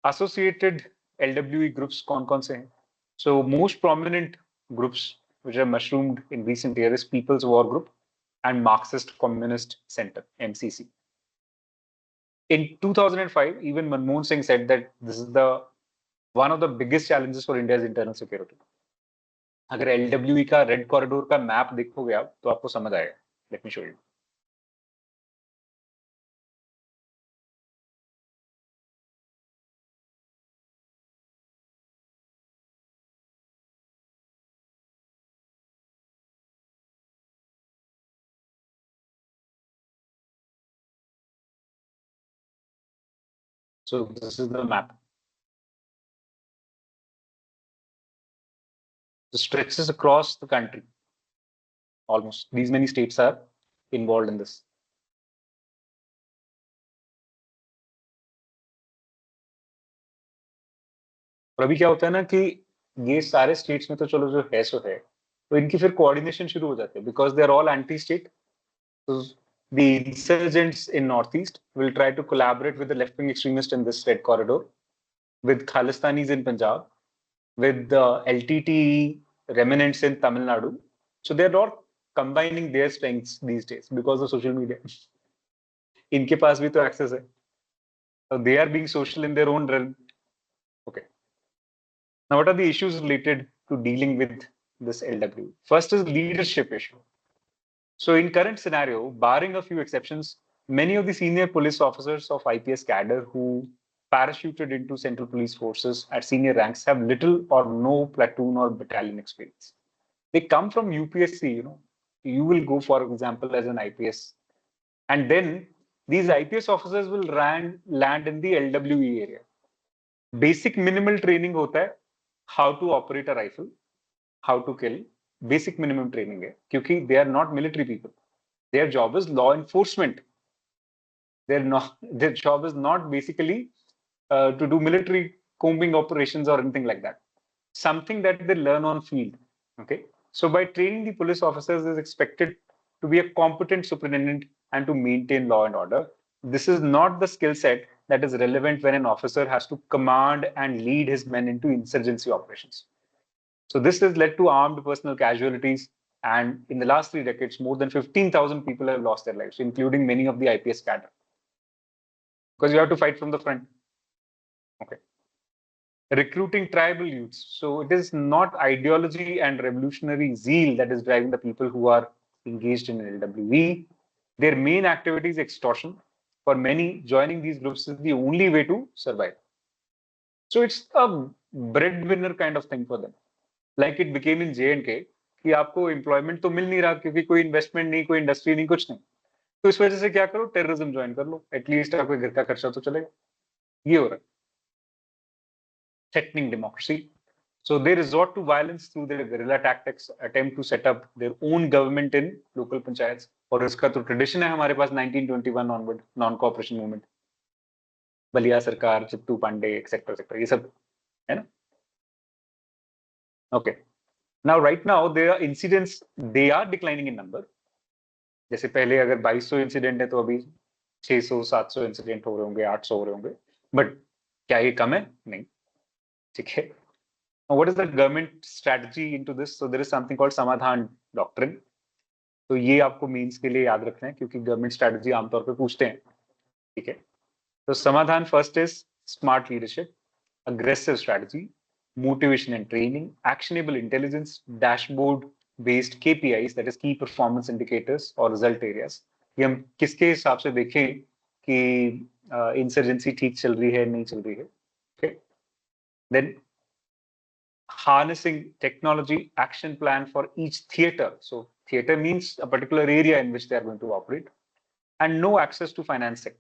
Associated LWE groups कौन-कौन से हैं? So most prominent groups which are mushroomed in recent years is People's War Group and Marxist Communist Center, MCC. In 2005, even Manmohan Singh said that this is one of the biggest challenges for India's internal security. अगर LWE का red corridor का map देखोगे आप तो आपको समझ आएगा. Let me show you. So this is the map. It stretches across the country. Almost these many states are involved in this. और अभी क्या होता है ना कि ये सारे स्टेट्स में तो चलो जो है सो है, तो इनकी फिर कोऑर्डिनेशन शुरू हो जाते हैं because they are all anti state. The insurgents in Northeast will try to collaborate with the left-wing extremists in this red corridor, with Khalistanis in Punjab, with the LTTE remnants in Tamil Nadu. So they're not combining their strengths these days because of social media. इनके पास भी तो access है. So they are being social in their own realm. Okay. Now, what are the issues related to dealing with this LW? First is leadership issue. So in current scenario, barring a few exceptions, many of the senior police officers of IPS cadre who parachuted into central police forces at senior ranks have little or no platoon or battalion experience. They come from UPSC, you will go, for example, as an IPS. And then these IPS officers will land in the LWE area. Basic minimal training hota hai, how to operate a rifle, how to kill. Basic minimum training है क्योंकि they are not military people. Their job is law enforcement. Their job is not basically to do military combing operations or anything like that. Something that they learn on field. Okay. So by training the police officers is expected to be a competent superintendent and to maintain law and order. This is not the skill set that is relevant when an officer has to command and lead his men into insurgency operations. So this has led to armed personal casualties, and in the last 3 decades, more than 15,000 people have lost their lives, including many of the IPS cadre. because you have to fight from the front. Okay. Recruiting tribal youths. So it is not ideology and revolutionary zeal that is driving the people who are engaged in LWE. Their main activity is extortion. For many, joining these groups is the only way to survive. So it's a breadwinner kind of thing for them. Like it became in J&K कि आपको employment तो मिल नहीं रहा क्योंकि कोई investment नहीं, कोई industry नहीं, कुछ नहीं. तो इस वजह से क्या करो, टेररिज्म ज्वाइन कर लो, एटलीस्ट आपके घर का खर्चा तो चलेगा. ये हो रहा है. Threatening democracy. So they resort to violence through their guerrilla tactics, attempt to set up their own government in local panchayats. और इसका तो ट्रेडिशन है हमारे पास 1921 onward, non cooperation movement, Ballia सरकार, चित्तू पांडे, एक्सेट्रा एक्सेट्रा, ये सब है ना. Okay. Now right now there incidents, they are declining in number. जैसे पहले अगर 2200 इंसिडेंट है तो अभी 600-700 इंसिडेंट हो रहे होंगे, 800 हो रहे होंगे. बट क्या ये कम है? नहीं. ठीक है. Now, what is the government strategy into this? So there is something called समाधान doctrine. तो ये आपको means के लिए याद रखना है क्योंकि government strategy आमतौर पे पूछते हैं. ठीक है. तो समाधान first is smart leadership, aggressive strategy, motivation and training, actionable intelligence, dashboard based KPIs, that is key performance indicators or result areas. ये हम किसके हिसाब से देखें कि इंसर्जेंसी ठीक चल रही है, नहीं चल रही है. Okay. Then harnessing technology action plan for each theater. So theater means a particular area in which they are going to operate, and no access to financing.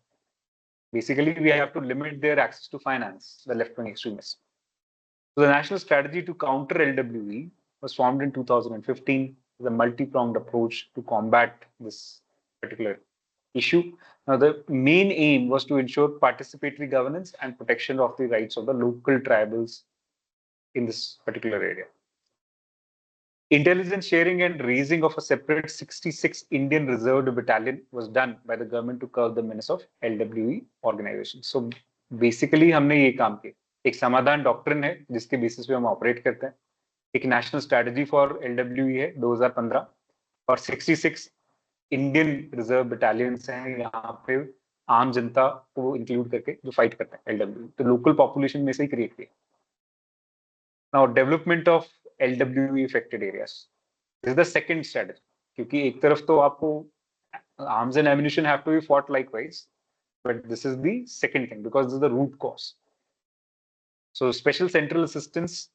Basically, we have to limit their access to finance, the left-wing extremists. So the national strategy to counter LWE was formed in 2015 as a multi-pronged approach to combat this particular issue. Now, the main aim was to ensure participatory governance and protection of the rights of the local tribals in this particular area. Intelligence sharing and raising of a separate 66 Indian Reserved Battalion was done by the government to curb the menace of LWE organization. So basically हमने ये काम किया. एक समाधान doctrine है जिसके basis पे हम ऑपरेट करते हैं. एक नेशनल स्ट्रेटजी फॉर LWE है 2015 और 66 इंडियन रिजर्व बटालियंस हैं यहाँ पे आम जनता को इंक्लूड करके जो फाइट करते हैं LWE. तो लोकल पॉपुलेशन में से ही क्रिएट किया. Now, development of LWE affected areas. This is the second strategy. क्योंकि एक तरफ तो आपको arms and ammunition have to be fought likewise, but this is the second thing because this is the root cause. So special central assistance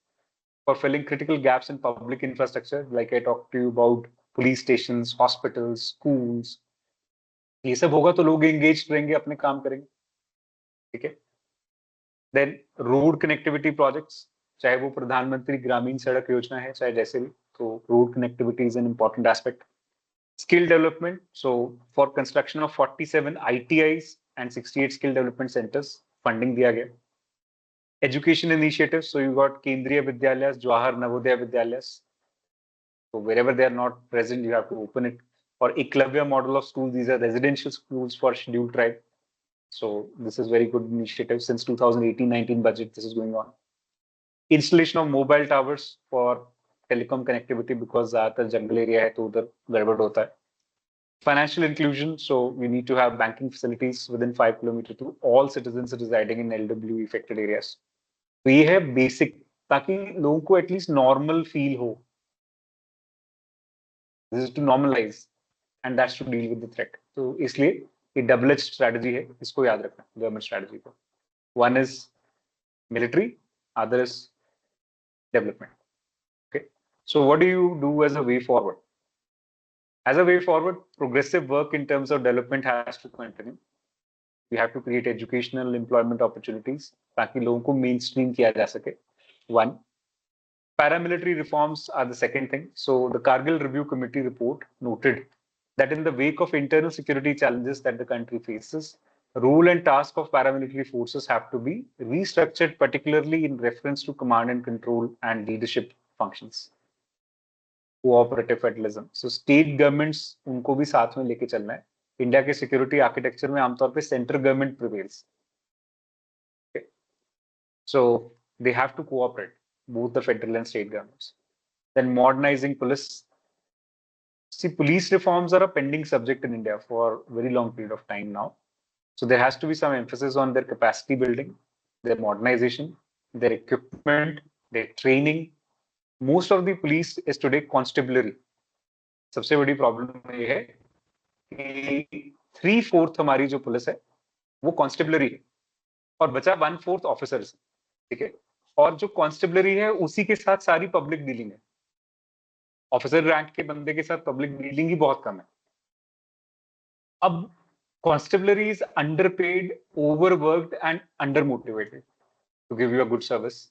for filling critical gaps in public infrastructure, like I talked to you about police stations, hospitals, schools. ये सब होगा तो लोग engaged रहेंगे, अपने काम करेंगे. ठीक है. Then road connectivity projects. चाहे वो प्रधानमंत्री ग्रामीण सड़क योजना है, चाहे जैसे भी, तो road connectivity is an important aspect. Skill development. So for construction of 47 ITIs and 68 skill development centres funding दिया गया. Education initiative. So you got केंद्रीय विद्यालय, Jawahar Navodaya Vidyalaya. So wherever they are not present, you have to open it. Or Eklavya model of schools. These are residential schools for scheduled tribe. So this is very good initiative. Since 2018-19 budget, this is going on. Installation of mobile towers for telecom connectivity because ज़्यादातर जंगल area है तो उधर गड़बड़ होता है. Financial inclusion, so we need to have banking facilities within 5 kilometers to all citizens residing in LWE affected areas. तो ये है basic, ताकि लोगों को एटलीस्ट नॉर्मल फील हो. This is to normalize and that's to deal with the threat. तो इसलिए ये double edged strategy है, इसको याद रखना गवर्नमेंट स्ट्रेटजी को. One is military, other is development. Okay. So what do you do as a way forward? As a way forward, progressive work in terms of development has to continue. We have to create educational employment opportunities ताकि लोगों को mainstream किया जा सके. One. Paramilitary reforms are the second thing. So the Kargil Review Committee report noted that in the wake of internal security challenges that the country faces, role and task of paramilitary forces have to be restructured, particularly in reference to command and control and leadership functions. Cooperative federalism. So state governments उनको भी साथ में लेके चलना है. India के security architecture में आमतौर पे central government prevails. Okay. So they have to cooperate, both the federal and state governments. Then modernizing police. See, police reforms are a pending subject in India for a very long period of time now. So there has to be some emphasis on their capacity building, their modernization, their equipment, their training. Most of the police is today constabulary. सबसे बड़ी problem ये है कि 3/4 हमारी जो police है वो constabulary है और बचा 1/4 ऑफिसर्स, ठीक है। और जो कॉन्स्टेबलरी है उसी के साथ सारी पब्लिक डीलिंग है। ऑफिसर रैंक के बंदे के साथ पब्लिक डीलिंग ही बहुत कम है। अब constabulary is underpaid, overworked and under motivated to give you a good service.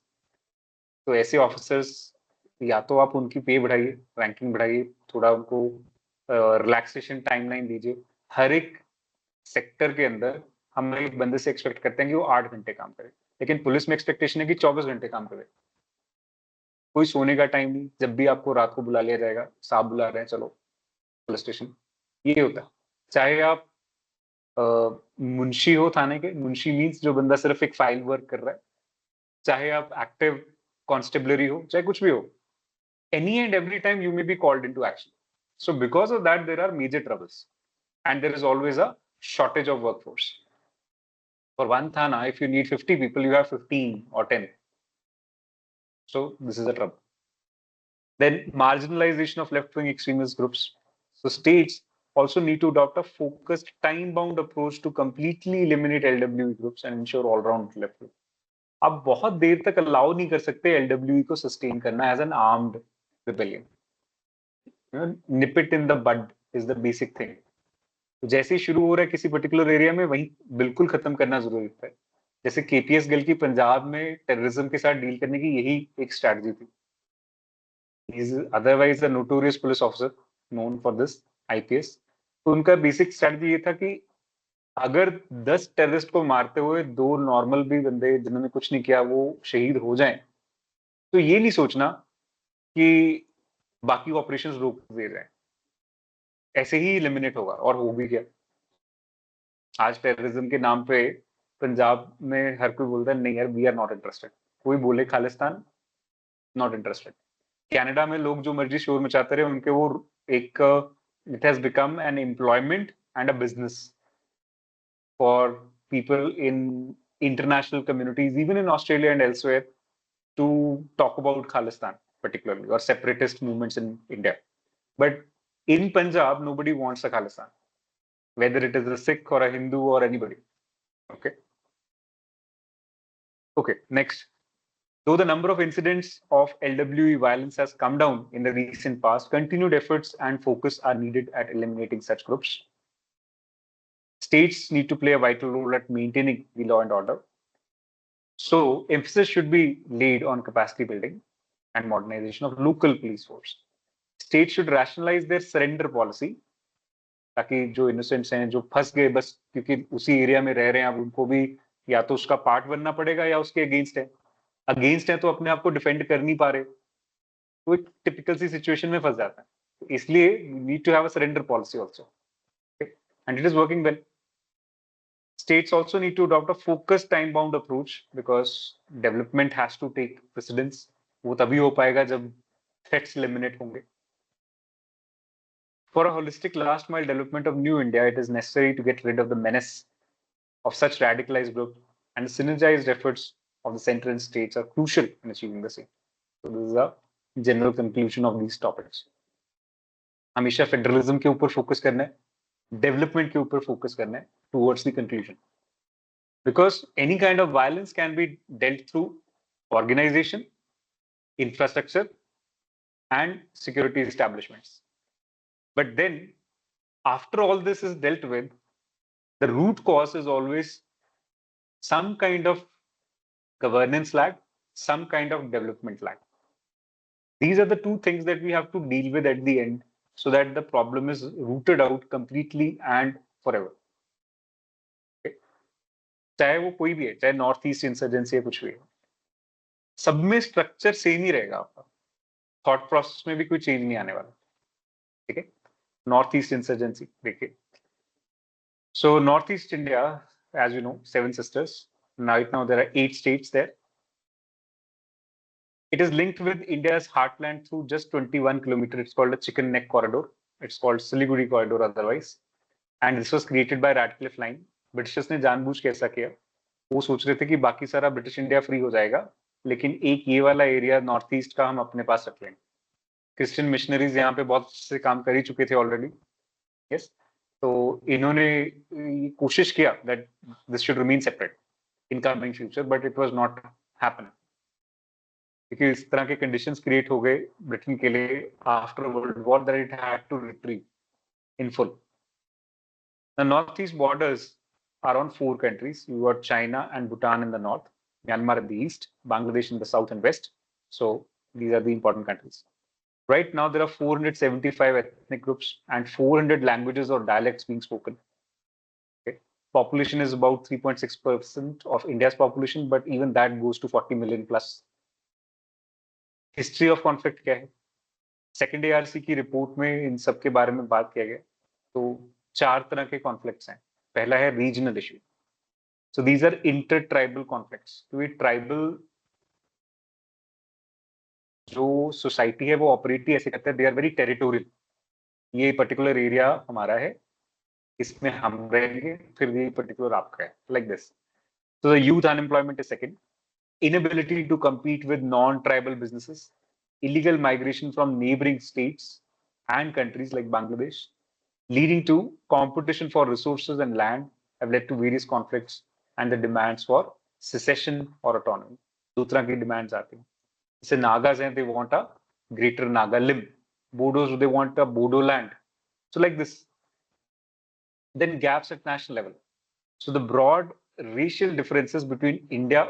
तो ऐसे ऑफिसर्स या तो आप उनकी पे बढ़ाइए, रैंकिंग बढ़ाइए, थोड़ा उनको रिलैक्सेशन टाइमलाइन दीजिए। हर एक सेक्टर के अंदर हम एक बंदे से एक्सपेक्ट करते हैं कि वो 8 घंटे काम करे, लेकिन पुलिस में एक्सपेक्टेशन है कि 24 घंटे काम करे। कोई सोने का टाइम नहीं, जब भी आपको रात को बुला लिया जाएगा, साहब बुला रहे हैं चलो पुलिस स्टेशन, ये होता है। चाहे आप मुंशी हो थाने के, मुंशी मीन्स जो बंदा सिर्फ एक फाइल वर्क कर रहा है, चाहे आप एक्टिव कॉन्स्टेबलरी हो, चाहे कुछ भी हो, any and every time you may be called into action. So because of that, there are major troubles and there is always a shortage of workforce. For one thana, if you need 50 people, you have 15 or 10. So this is a trouble. Then marginalization of left-wing extremist groups. So states also need to adopt a focused, time-bound approach to completely eliminate LWE groups and ensure all-round left-wing. आप बहुत देर तक allow नहीं कर सकते LWE को sustain करना as an armed rebellion. Nip it in the bud is the basic thing. तो जैसे ही शुरू हो रहा है किसी पर्टिकुलर एरिया में, वहीं बिल्कुल खत्म करना जरूरी है। जैसे केपीएस गिल की पंजाब में टेररिज्म के साथ डील करने की यही एक स्ट्रैटेजी थी। He is otherwise a notorious police officer known for this, IPS. तो उनका बेसिक स्ट्रैटेजी ये था कि अगर 10 टेररिस्ट को मारते हुए 2 नॉर्मल भी बंदे जिन्होंने कुछ नहीं किया वो शहीद हो जाएं, तो ये नहीं सोचना कि बाकी ऑपरेशंस रोक दिए जाएं, ऐसे ही एलिमिनेट होगा। और हो भी गया। आज टेररिज्म के नाम पे पंजाब में हर कोई बोलता है नहीं यार वी आर नॉट इंटरेस्टेड। कोई बोले खालिस्तान, नॉट इंटरेस्टेड। कनाडा में लोग जो मर्जी शोर मचाते रहे, उनके वो एक it has become an employment and a business for people in international communities, even in Australia and elsewhere, to talk about Khalistan particularly or separatist movements in India. But in Punjab, nobody wants a Khalistan, whether it is a Sikh or a Hindu or anybody. Okay. Okay. Next. Though the number of incidents of LWE violence has come down in the recent past, continued efforts and focus are needed at eliminating such groups. States need to play a vital role at maintaining the law and order. So emphasis should be laid on capacity building and modernization of local police force. States should rationalize their surrender policy, ताकि जो innocents हैं, जो फंस गए बस क्योंकि उसी area में रह रहे हैं, अब उनको भी या तो उसका पार्ट बनना पड़ेगा या उसके अगेंस्ट है। अगेंस्ट है तो अपने आप को डिफेंड कर नहीं पा रहे, तो एक टिपिकल सी सिचुएशन में फंस जाता है। तो इसलिए need to have a surrender policy also, and it is working well. States also need to adopt a focused time-bound approach because development has to take precedence. वो तभी हो पाएगा जब threats eliminate होंगे. For a holistic last-mile development of New India, it is necessary to get rid of the menace of such radicalized groups, and the synergized efforts of the center and states are crucial in achieving the same. So this is a general conclusion of these topics. हमेशा federalism के ऊपर focus करना है, development के ऊपर focus करना है towards the conclusion. Because any kind of violence can be dealt through organization, infrastructure, and security establishments. But then, after all this is dealt with, the root cause is always some kind of governance lag, some kind of development lag. These are the two things that we have to deal with at the end so that the problem is rooted out completely and forever. चाहे वो कोई भी है, चाहे north east insurgency है, कुछ भी है, सब में स्ट्रक्चर सेम ही रहेगा। आपका थॉट प्रोसेस में भी कोई चेंज नहीं आने वाला, ठीक है। नॉर्थ ईस्ट इंसर्जेंसी देखिए, so north east India, as you know, 7 sisters. Right now there are 8 states there. It is linked with India's heartland through just 21 kilometers. It's called a chicken neck corridor. It's called Siliguri corridor otherwise, and this was created by Radcliffe Line Britishers ने जानबूझ के ऐसा किया, वो सोच रहे थे कि बाकी सारा ब्रिटिश इंडिया फ्री हो जाएगा, लेकिन एक ये वाला एरिया नॉर्थ ईस्ट का हम अपने पास रख लेंगे। क्रिश्चियन मिशनरीज यहाँ पे बहुत से काम कर ही चुके थे ऑलरेडी, यस। तो इन्होंने कोशिश किया that this should remain separate in coming future, but it was not happening, क्योंकि इस तरह के कंडीशंस क्रिएट हो गए ब्रिटेन के लिए after world war that it had to retreat in full. The northeast borders are on 4 countries. You got China and Bhutan in the north, Myanmar in the east, Bangladesh in the south and west. So these are the important countries. Right now, there are 475 ethnic groups and 400 languages or dialects being spoken. Okay. Population is about 3.6% of India's population, but even that goes to 40 million plus. History of conflict क्या है? Second ARC की report में इन सब के बारे में बात किया गया। तो 4 तरह के कॉन्फ्लिक्ट्स हैं। पहला है regional issue. So these are inter tribal conflicts. तो ये ट्राइबल जो सोसाइटी है वो ऑपरेट ही ऐसे करते हैं, दे आर वेरी टेरिटोरियल। ये पर्टिकुलर एरिया हमारा है, इसमें हम रहेंगे, फिर ये पर्टिकुलर आपका है, like this. So the youth unemployment is second, inability to compete with non-tribal businesses, illegal migration from neighboring states and countries like Bangladesh, leading to competition for resources and land, have led to various conflicts and the demands for secession or autonomy. दो तरह की demands आती हैं। जैसे नागाज हैं, they want a greater Naga limb. Bodos, they want a Bodo land. So like this. Then gaps at national level. So the broad racial differences between India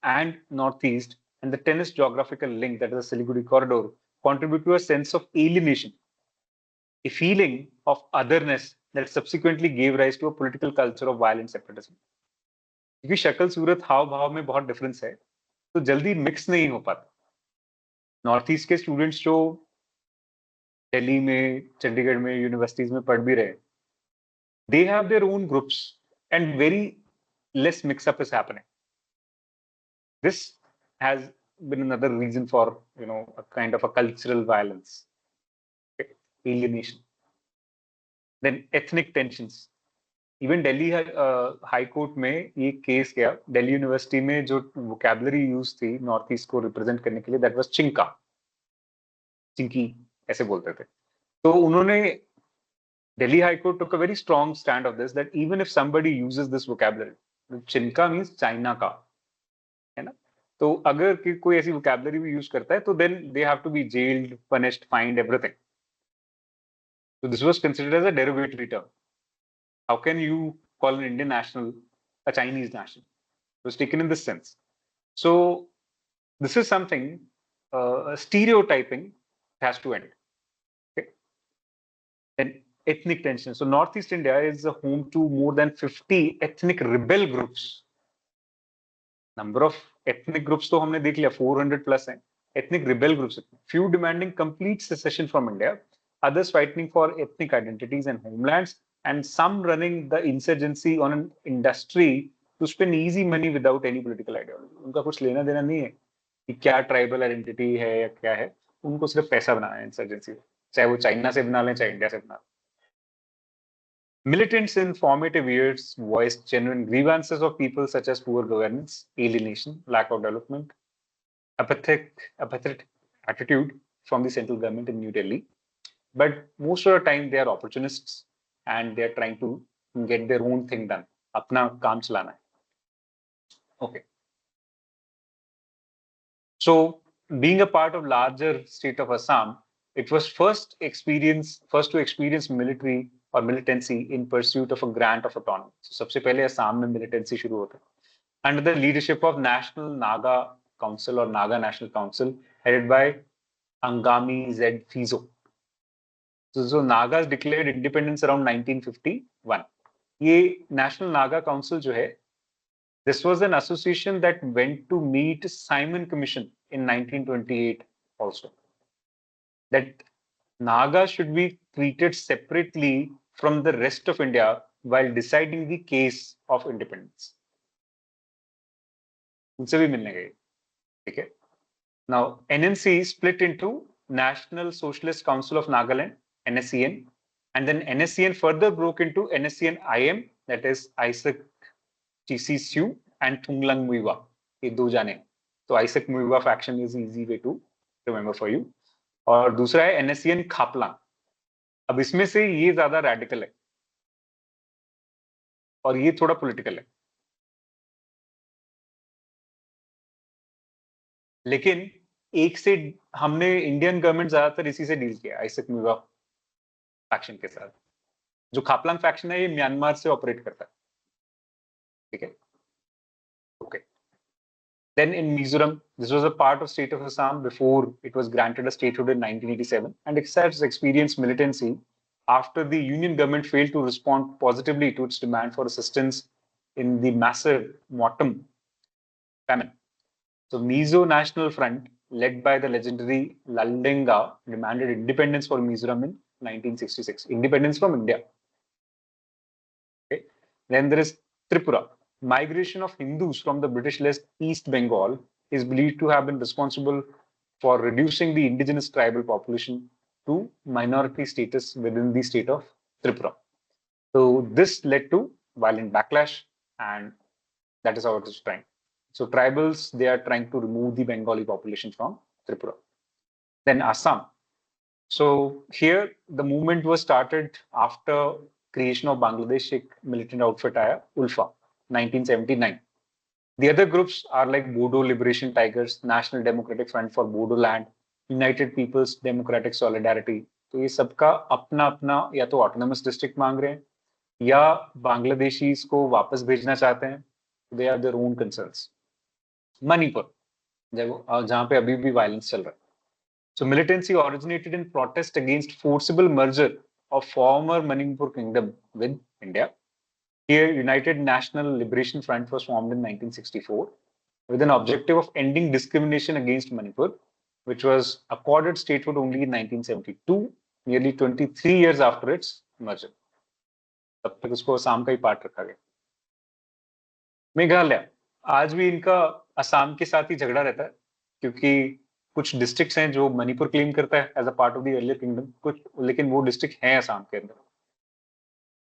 and Northeast and the tennis geographical link, that is the Siliguri corridor, contribute to a sense of alienation, a feeling of otherness that subsequently gave rise to a political culture of violent separatism. क्योंकि शक्ल सूरत हाव भाव में बहुत difference है, तो जल्दी mix नहीं हो पाता। नॉर्थ ईस्ट के स्टूडेंट्स जो दिल्ली में, चंडीगढ़ में यूनिवर्सिटीज में पढ़ भी रहे, they have their own groups and very less mix up is happening. This has been another reason for, a kind of a cultural violence, okay? Alienation. Then ethnic tensions. Even Delhi high court में ये case गया, Delhi university में जो vocabulary use थी north east को represent करने के लिए, दैट वाज चिंका, चिंकी ऐसे बोलते थे। तो उन्होंने, Delhi high court took a very strong stand of this, that even if somebody uses this vocabulary, चिंका मीन्स चाइना का, है ना? तो अगर कोई ऐसी वोकैबुलरी भी यूज करता है तो then they have to be jailed, punished, fined, everything. So this was considered as a derogatory term. How can you call an Indian national a Chinese national? It was taken in this sense. So this is something, stereotyping has to end. Okay. And ethnic tension. So Northeast India is a home to more than 50 ethnic rebel groups. Number of ethnic groups तो हमने देख लिया, 400 plus हैं. Ethnic rebel groups, few demanding complete secession from India, others fighting for ethnic identities and homelands, and some running the insurgency on an industry to spend easy money without any political ideology. उनका कुछ लेना देना नहीं है कि क्या tribal identity है या क्या है, उनको सिर्फ पैसा बनाना है इंसर्जेंसी, चाहे वो चाइना से बना लें चाहे इंडिया से बना लें। Militants in formative years voiced genuine grievances of people such as poor governance, alienation, lack of development, apathetic attitude from the central government in New Delhi. But most of the time they are opportunists and they are trying to get their own thing done. अपना काम चलाना है. Okay. So being a part of larger state of Assam, it was first to experience military or militancy in pursuit of a grant of autonomy. So सबसे पहले असम में militancy शुरू होता है. Under the leadership of National Naga Council or Naga National Council, headed by Angami Z Fizo. So Nagas declared independence around 1951. ये National Naga Council जो है, this was an association that went to meet Simon Commission in 1928 also. That Naga should be treated separately from the rest of India while deciding the case of independence. उनसे भी मिलने गए, ठीक है? Now NNC split into National Socialist Council of Nagaland, NSCN, and then NSCN further broke into NSCN IM that is Isaac Chisisu and Thunglang Muiwa. ये दो जाने हैं. तो Isaac Muiwa faction is easy way to remember for you. और दूसरा है NSCN Khaplang. अब इसमें से ये ज्यादा रैडिकल है और ये थोड़ा पॉलिटिकल है. लेकिन एक से हमने इंडियन गवर्नमेंट ज्यादातर इसी से डील किया, आइसक मुइवा फैक्शन के साथ. जो खापलांग फैक्शन है ये म्यांमार से ऑपरेट करता है. ठीक है. Okay. Then in Mizoram, this was a part of state of Assam before it was granted a statehood in 1987, and it has experienced militancy after the union government failed to respond positively to its demand for assistance in the massive Motam famine. So Mizo National Front, led by the legendary Laldenga, demanded independence for Mizoram in 1966. Independence from India. Okay. Then there is Tripura. Migration of Hindus from the British-led East Bengal is believed to have been responsible for reducing the indigenous tribal population to minority status within the state of Tripura. So this led to violent backlash, and that is how it is trying. So tribals, they are trying to remove the Bengali population from Tripura. Then Assam. So here the movement was started after creation of Bangladesh militant outfit Ulfa, 1979. The other groups are like Bodo Liberation Tigers, National Democratic Front for Bodo Land, United People's Democratic Solidarity. तो ये सबका अपना अपना या तो autonomous district मांग रहे हैं या बांग्लादेशीज को वापस भेजना चाहते हैं. They are their own concerns. Manipur, जहां पे अभी भी वायलेंस चल रहा है. So militancy originated in protest against forcible merger of former Manipur kingdom with India. Here, United National Liberation Front was formed in 1964 with an objective of ending discrimination against Manipur, which was accorded statehood only in 1972, nearly 23 years after its merger. तब तक उसको असम का ही part रखा गया. मेघालय, आज भी इनका असम के साथ ही झगड़ा रहता है क्योंकि कुछ डिस्ट्रिक्ट्स हैं जो मणिपुर क्लेम करता है as a part of the earlier kingdom, कुछ लेकिन वो डिस्ट्रिक्ट हैं असम के अंदर.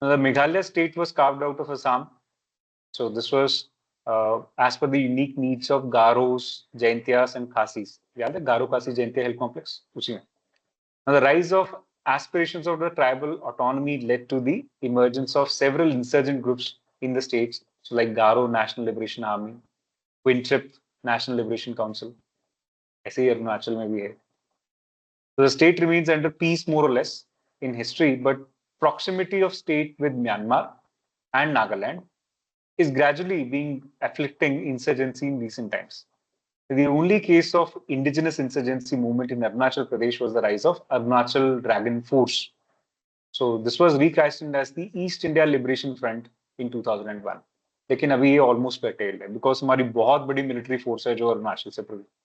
The Meghalaya state was carved out of Assam. So this was as per the unique needs of Garos, Jaintias and Khasis. याद है Garo Khasi Jaintia Health Complex? उसी में. Now the rise of aspirations of the tribal autonomy led to the emergence of several insurgent groups in the states, so like Garo National Liberation Army, Wintrip National Liberation Council. ऐसे ही अरुणाचल में भी है. So the state remains under peace more or less in history, but proximity of state with Myanmar and Nagaland is gradually being afflicting insurgency in recent times. The only case of indigenous insurgency movement in Arunachal Pradesh was the rise of Arunachal Dragon Force. So this was recasted as the East India Liberation Front in 2001. लेकिन अभी ये almost curtailed है because हमारी बहुत बड़ी military force है जो अरुणाचल से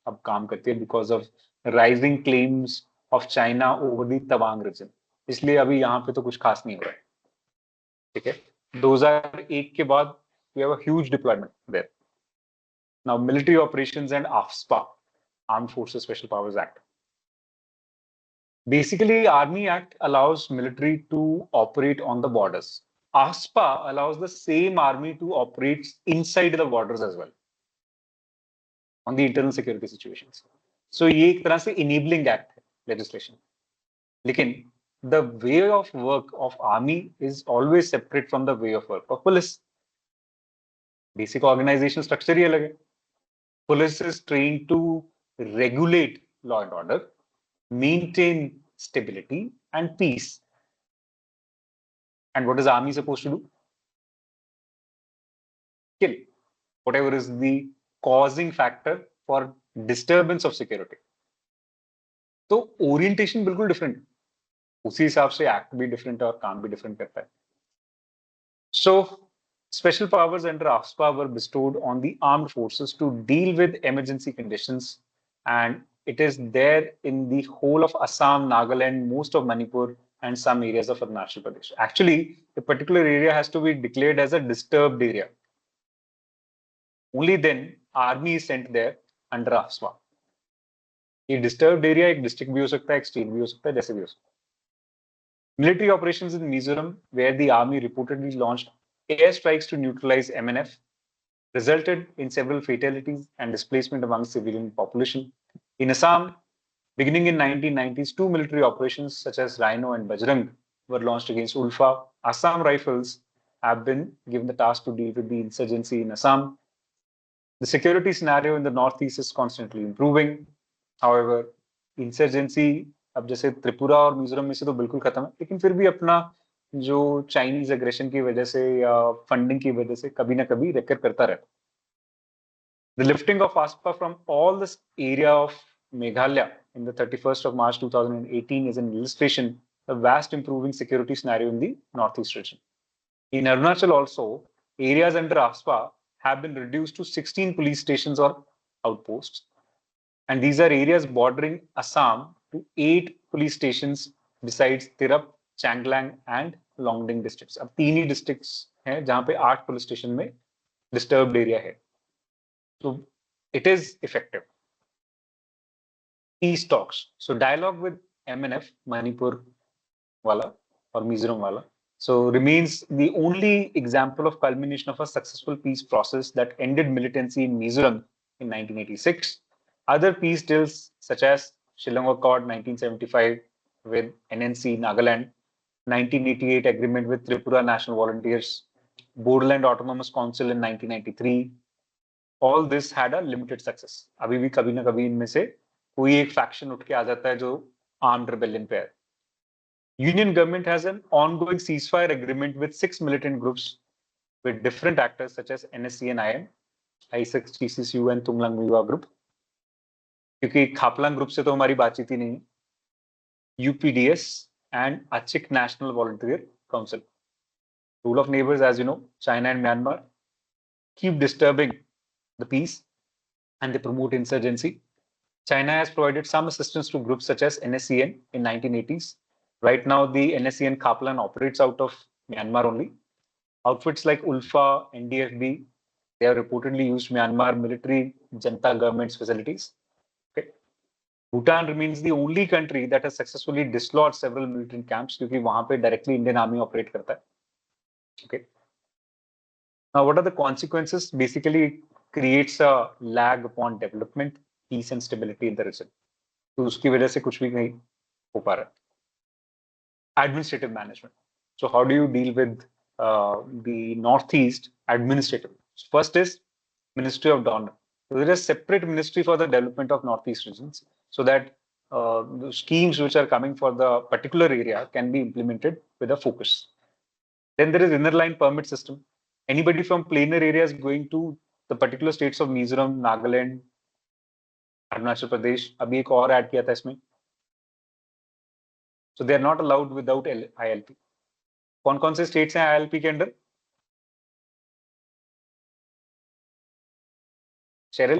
अब काम करती है because of rising claims of China over the Tawang region. इसलिए अभी यहाँ पे तो कुछ खास नहीं हो रहा है. ठीक है. 2001 के बाद we have a huge deployment there. Now military operations and AFSPA, Armed Forces Special Powers Act. Basically, Army Act allows military to operate on the borders. AFSPA allows the same army to operate inside the borders as well on the internal security situations. So ये एक तरह से enabling act है legislation. लेकिन the way of work of army is always separate from the way of work of police. Basic organization structure ही अलग है. Police is trained to regulate law and order, maintain stability and peace. And what is army supposed to do? Kill whatever is the causing factor for disturbance of security. तो orientation बिल्कुल different. उसी हिसाब से act भी different है और काम भी डिफरेंट करता है. So special powers under AFSPA were bestowed on the armed forces to deal with emergency conditions, and it is there in the whole of Assam, Nagaland, most of Manipur, and some areas of Arunachal Pradesh. Actually, a particular area has to be declared as a disturbed area. Only then army is sent there under AFSPA. ये disturbed area एक district भी हो सकता है, एक state भी हो सकता है, जैसे भी हो सकता है. Military operations in Mizoram, where the army reportedly launched airstrikes to neutralize MNF resulted in several fatalities and displacement among civilian population. In Assam, beginning in 1990s, two military operations such as Rhino and Bajrang were launched against Ulfa. Assam Rifles have been given the task to deal with the insurgency in Assam. The security scenario in the northeast is constantly improving. However, insurgency अब जैसे त्रिपुरा और मिजोरम में से तो बिल्कुल खत्म है, लेकिन फिर भी अपना जो चाइनीज एग्रेशन की वजह से या फंडिंग की वजह से कभी ना कभी रेकर करता रहता है. The lifting of ASPA from all this area of Meghalaya in the 31st of March 2018 is an illustration of vast improving security scenario in the northeast region. In Arunachal also, areas under ASPA have been reduced to 16 police stations or outposts. And these are areas bordering Assam to 8 police stations besides Tirap, Changlang and Laundering districts. अब 3 ही districts हैं जहां पे 8 police station में disturbed area है. So it is effective. Peace talks. So dialogue with MNF, Manipur wala or Mizoram wala, so remains the only example of culmination of a successful peace process that ended militancy in Mizoram in 1986. Other peace deals such as Shillong Accord 1975 with NNC Nagaland, 1988 agreement with Tripura National Volunteers, Bodoland Autonomous Council in 1993, all this had a limited success. अभी भी कभी ना कभी इनमें से कोई एक faction उठ के आ जाता है जो armed rebellion पे है. Union government has an ongoing ceasefire agreement with 6 militant groups with different actors such as NSC and IM, I6, GCCU and Tunglang Miwa group. क्योंकि खापलांग ग्रुप से तो हमारी बातचीत ही नहीं है. UPDS and Achik National Volunteer Council. Rule of neighbors, as you know, China and Myanmar keep disturbing the peace and they promote insurgency. China has provided some assistance to groups such as NSCN in 1980s. Right now, the NSCN Khaplan operates out of Myanmar only. Outfits like Ulfa, NDFB, they have reportedly used Myanmar military Janta government's facilities. Okay. Bhutan remains the only country that has successfully dislodged several militant camps because वहां पे directly Indian Army operate करता है. Okay. Now, what are the consequences? Basically, it creates a lag upon development, peace and stability in the region. तो उसकी वजह से कुछ भी नहीं हो पा रहा. Administrative management. So how do you deal with the Northeast administrative? First is Ministry of Donor. So there is a separate ministry for the development of Northeast regions so that the schemes which are coming for the particular area can be implemented with a focus. Then there is inner line permit system. Anybody from planar areas going to the particular states of Mizoram, Nagaland, Arunachal Pradesh, अभी एक और add किया था इसमें. So they are not allowed without ILP. कौन-कौन से states हैं ILP के अंदर? शेरिल,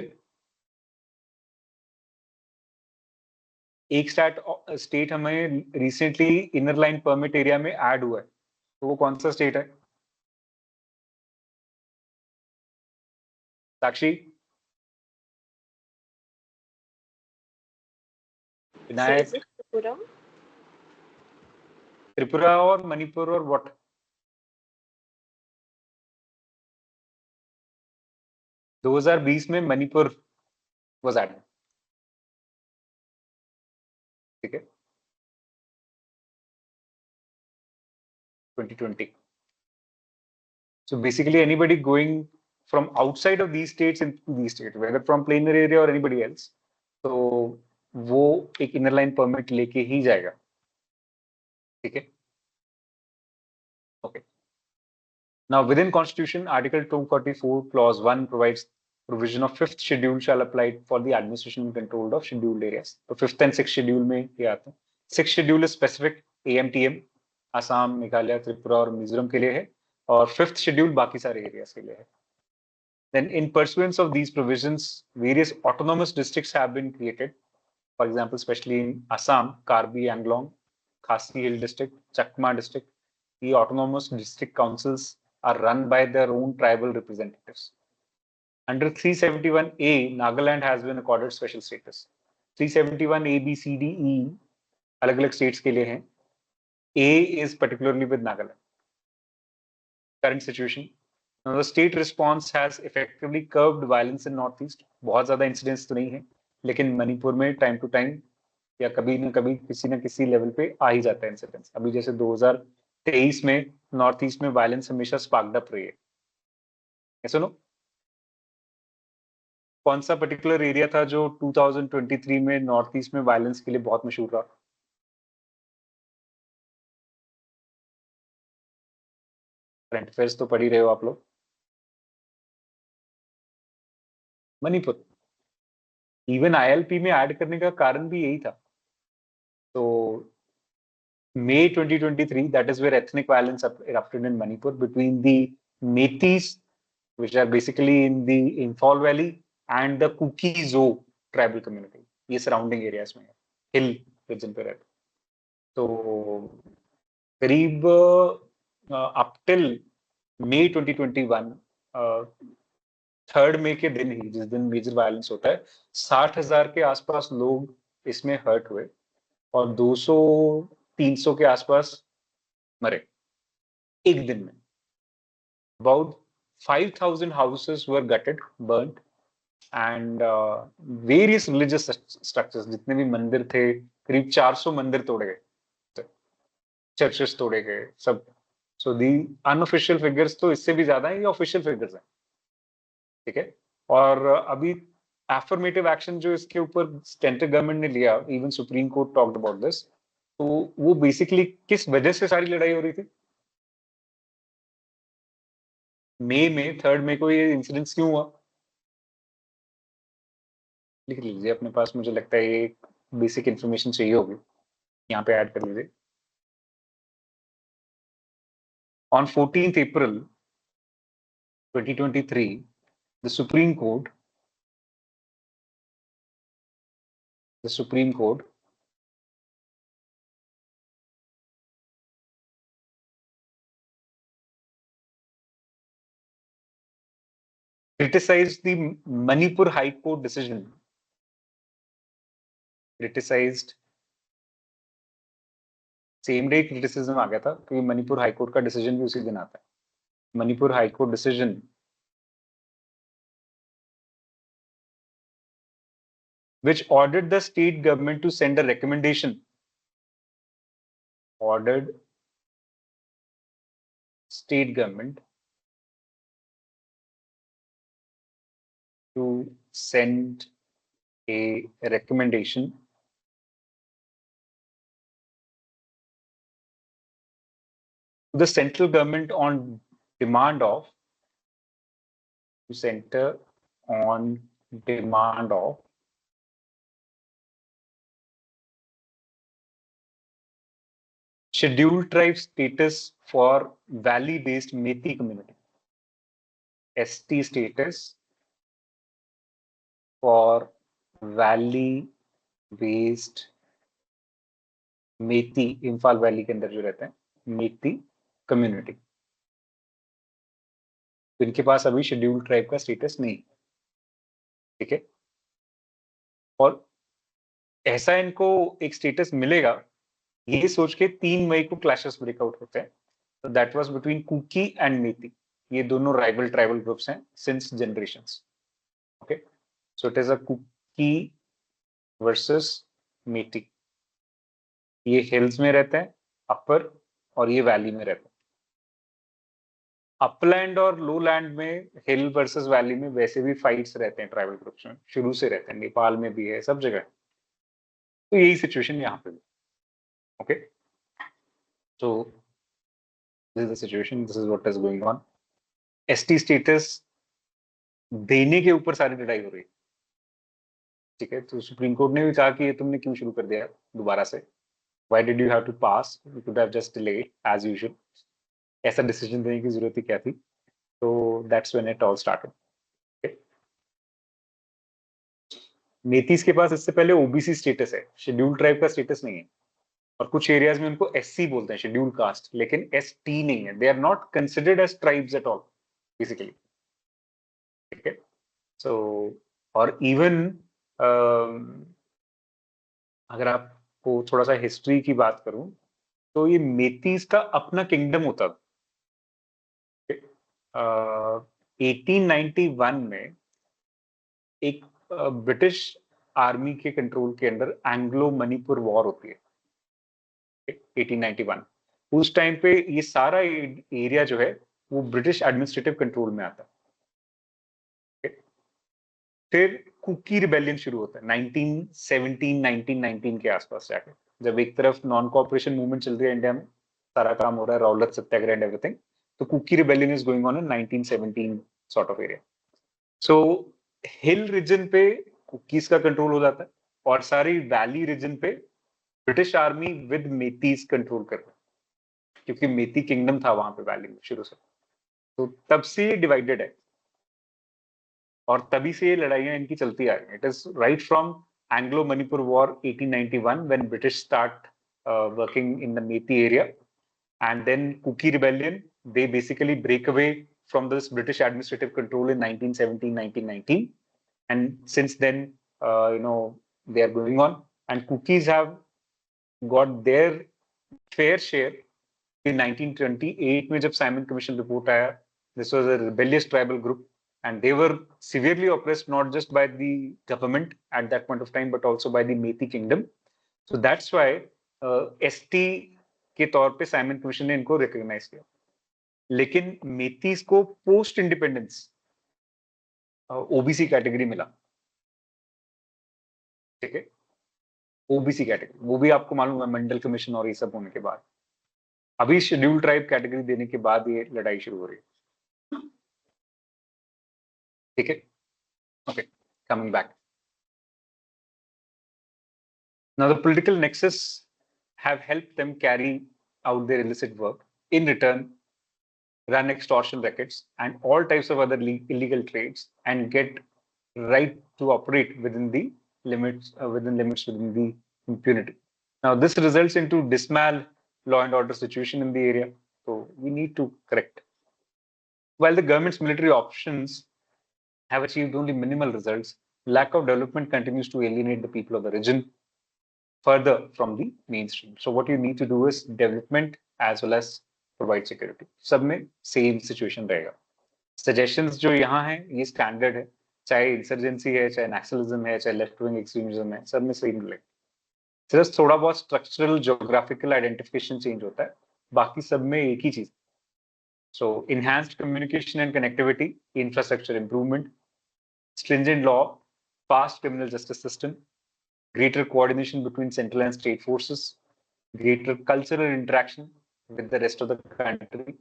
एक स्टेट हमें recently inner line permit area में ऐड हुआ है, तो वो कौन सा स्टेट है? साक्षी, विनायक, त्रिपुरा और मणिपुर और व्हाट? दो 2020 में मणिपुर वाज एडेड. ठीक है, 2020. So basically anybody going from outside of these states into these states, whether from planar area or anybody else, तो वो एक इनर लाइन परमिट लेके ही जाएगा. ठीक है, okay. Now within Constitution, Article 244, Clause 1 provides provision of 5th schedule shall apply for the administration and control of scheduled areas. तो 5th and 6th schedule में ये आता है. 6th schedule is specific AMTM, Assam, Meghalaya, Tripura और मिजोरम के लिए है, और 5th schedule बाकी सारे एरियाज के लिए है. Then in pursuance of these provisions, various autonomous districts have been created. For example, especially in Assam, Karbi Anglong, Khasi Hill district, Chakma district, the autonomous district councils are run by their own tribal representatives. Under 371A, Nagaland has been accorded special status. 371A, B, C, D, E, अलग-अलग states के लिए हैं. A is particularly with Nagaland. current situation. Now, the state response has effectively curbed violence in Northeast. बहुत ज़्यादा incidents तो नहीं है, लेकिन मणिपुर में time to time या कभी न कभी किसी न किसी लेवल पे आ ही जाता है इंसिडेंट्स. अभी जैसे 2023 में नॉर्थ ईस्ट में वायलेंस हमेशा स्पार्क्ड अप रही है. ऐसा नो कौन सा पर्टिकुलर एरिया था जो 2023 में नॉर्थ ईस्ट में वायलेंस के लिए बहुत मशहूर रहा? करंट अफेयर्स तो पढ़ ही रहे हो आप लोग. मणिपुर. इवन आईएलपी में ऐड करने का कारण भी यही था. तो May 2023, that is where ethnic violence erupted in Manipur between the Metis, which are basically in the Imphal Valley, and the Kuki-Zo tribal community. ये surrounding areas में है, hill region पे रहते. तो करीब up till May 2021, 3rd May के दिन ही, जिस दिन मेजर वायलेंस होता है, 60,000 के आसपास लोग इसमें हर्ट हुए और 200-300 के आसपास मरे एक दिन में. About 5,000 houses were gutted, burnt, and various religious structures, जितने भी मंदिर थे, करीब 400 मंदिर तोड़े गए, चर्चेस तोड़े गए, सब. So the unofficial figures तो इससे भी ज्यादा है, ये official figures हैं, ठीक है. और अभी affirmative action जो इसके ऊपर सेंट्रल गवर्नमेंट ने लिया, even supreme court talked about this, तो वो बेसिकली किस वजह से सारी लड़ाई हो रही थी? मई में 3rd मई को ये इंसिडेंट्स क्यों हुआ? लिख लीजिए अपने पास, मुझे लगता है ये बेसिक इंफॉर्मेशन चाहिए होगी, यहाँ पे ऐड कर लीजिए. On 14th April 2023, the Supreme Court criticized the Manipur High Court decision. Criticized, same day criticism आ गया था क्योंकि मणिपुर हाई कोर्ट का डिसीजन भी उसी दिन आता है. Manipur High Court decision which ordered the state government to send a recommendation. Ordered state government to send a recommendation to the central government on demand of scheduled tribe status for valley-based Methi community. ST status for valley-based Meitei, Imphal valley के अंदर जो रहते हैं, मेती community. तो इनके पास अभी scheduled tribe का status नहीं, ठीक है. और ऐसा इनको एक स्टेटस मिलेगा ये सोच के 3 मई को क्लैशेस ब्रेकआउट होते हैं. तो that was between Kuki and Meitei. ये दोनों राइवल ट्राइबल ग्रुप्स हैं since generations. Okay, so it is a Kuki versus Meitei. ये हिल्स में रहते हैं, अपर, और ये वैली में रहते हैं. अपलैंड और लो लैंड में, हिल वर्सेस वैली में वैसे भी फाइट्स रहते हैं ट्राइबल ग्रुप्स में, शुरू से रहते हैं, नेपाल में भी है, सब जगह. तो यही सिचुएशन यहाँ पे भी. Okay, so this is the situation, this is what is going on. ST status देने के ऊपर सारी लड़ाई हो रही है, ठीक है. तो सुप्रीम कोर्ट ने भी कहा कि ये तुमने क्यों शुरू कर दिया दोबारा से? Why did you have to pass? You could have just delayed as usual. ऐसा डिसीजन देने की जरूरत ही क्या थी? तो that's when it all started. Meiteis के पास इससे पहले ओबीसी स्टेटस है, शेड्यूल्ड ट्राइब का स्टेटस नहीं है. और कुछ एरियाज में उनको एससी बोलते हैं, शेड्यूल्ड कास्ट, लेकिन एसटी नहीं है. They are not considered as tribes at all basically, ठीक है. सो और इवन अगर आपको थोड़ा सा हिस्ट्री की बात करूं तो ये मेतीस का अपना किंगडम होता था. 1891 में एक ब्रिटिश आर्मी के कंट्रोल के अंदर एंग्लो मणिपुर वॉर होती है 1891। उस टाइम पे ये सारा एरिया जो है वो ब्रिटिश एडमिनिस्ट्रेटिव कंट्रोल में आता है। फिर कुकी रिबेलियन शुरू होता है 1917 1919 के आसपास जाकर, जब एक तरफ नॉन कॉपरेशन मूवमेंट चल रही है इंडिया में, सारा काम हो रहा है रॉलेट सत्याग्रह एंड एवरीथिंग, तो Kuki rebellion is going on in 1917 sort of area. So hill region पे कुकीज का कंट्रोल हो जाता है और सारी वैली रीजन पे British army with Meiteis control कर रहा है, क्योंकि मेती किंगडम था वहां पे वैली में शुरू से। तो तब से डिवाइडेड है और तभी से ये लड़ाइयां इनकी चलती आ रही हैं। It is right from Anglo Manipur war 1891 when British start working in the Meitei area, and then Kuki rebellion, they basically break away from this British administrative control in 1917 1919, and since then they are going on, and Kukis have got their fair share in 1928 में जब Simon commission report आया। This was a rebellious tribal group and they were severely oppressed not just by the government at that point of time but also by the Methi kingdom. So that's why ST के तौर पे Simon commission ने इनको recognise किया। लेकिन मेतीस को post independence OBC category मिला, ठीक है, ओबीसी कैटेगरी, वो भी आपको मालूम है मंडल कमीशन और ये सब होने के बाद। अभी शेड्यूल ट्राइब कैटेगरी देने के बाद ये लड़ाई शुरू हो रही है, ठीक है। Okay, coming back now, the political nexus have helped them carry out their illicit work, in return run extortion rackets and all types of other illegal trades and get right to operate within the limits within the impunity. Now this results into dismal law and order situation in the area, so we need to correct. While the government's military options have achieved only minimal results, lack of development continues to alienate the people of the region further from the mainstream. So what you need to do is development as well as provide security. सब में same situation रहेगा। Suggestions जो यहाँ हैं ये standard है, चाहे insurgency है, चाहे नैक्सलिज्म है, चाहे लेफ्ट विंग एक्सट्रीमिज्म है, सब में सेम मिलेगा। सिर्फ थोड़ा बहुत स्ट्रक्चरल ज्योग्राफिकल आइडेंटिफिकेशन चेंज होता है, बाकी सब में एक ही चीज। So enhanced communication and connectivity, infrastructure improvement, stringent law, fast criminal justice system, greater coordination between central and state forces, greater cultural interaction with the rest of the country,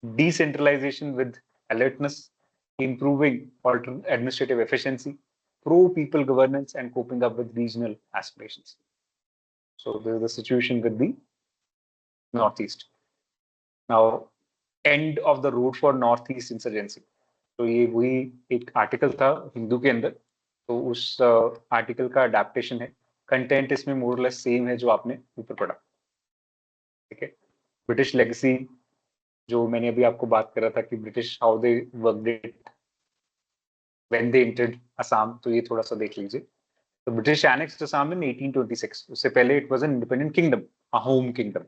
decentralization with alertness, improving administrative efficiency, pro-people governance, and coping up with regional aspirations. So this is the situation with the Northeast. Now, end of the road for Northeast insurgency. तो ये वही एक article था हिंदू के अंदर, तो उस article का अडेप्टेशन है। कंटेंट इसमें मोर लेस सेम है जो आपने ऊपर पढ़ा, ठीक है। ब्रिटिश लेगेसी जो मैंने अभी आपको बात कर रहा था कि British how they worked it when they entered Assam, तो ये थोड़ा सा देख लीजिए। तो ब्रिटिश एनेक्स्ड असम इन 1826, उससे पहले it was an independent kingdom, a home kingdom,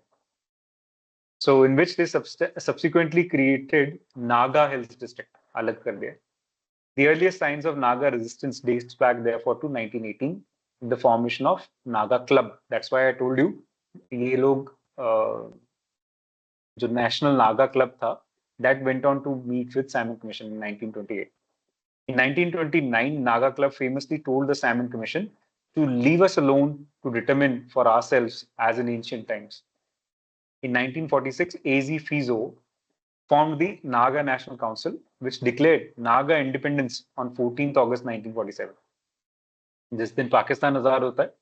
so in which they subsequently created Naga Hills district, अलग कर दिया। The earliest signs of Naga resistance dates back therefore to 1918, the formation of Naga Club. That's why I told you ये लोग जो National Naga Club था, that went on to meet with Simon Commission in 1928. In 1929, Naga Club famously told the Simon Commission to leave us alone to determine for ourselves as in ancient times. In 1946, A.Z. Fizo formed the Naga National Council, which declared Naga independence on 14th August 1947. जिस दिन पाकिस्तान आजाद होता है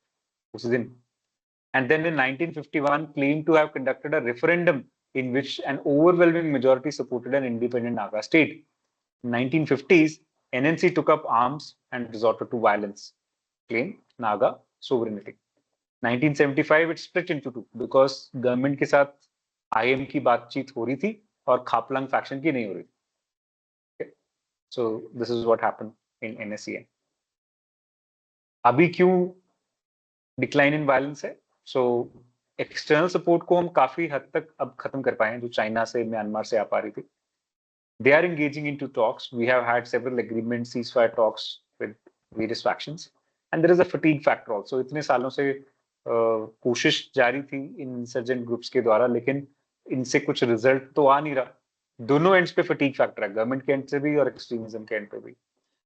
उसी दिन. And then in 1951 claimed to have conducted a referendum in which an overwhelming majority supported an independent Naga state. In 1950s, NNC took up arms and resorted to violence, claimed Naga sovereignty. 1975 it split into two because government के साथ IM की बातचीत हो रही थी और खापलंग faction की नहीं हो रही थी। So this is what happened in NSCN. अभी क्यों डिक्लाइन इन वायलेंस है? सो एक्सटर्नल सपोर्ट को हम काफी हद तक अब खत्म कर पाए हैं, जो चाइना से म्यांमार से आ पा रही थी। They are engaging into talks. We have had several agreements, ceasefire talks with various factions, and there is a fatigue factor also. इतने सालों से कोशिश जारी थी इन इंसर्जेंट ग्रुप्स के द्वारा, लेकिन इनसे कुछ रिजल्ट तो आ नहीं रहा। दोनों एंड्स पे फटीग फैक्टर है, गवर्नमेंट के एंड से भी और एक्सट्रीमिज्म के एंड पे भी।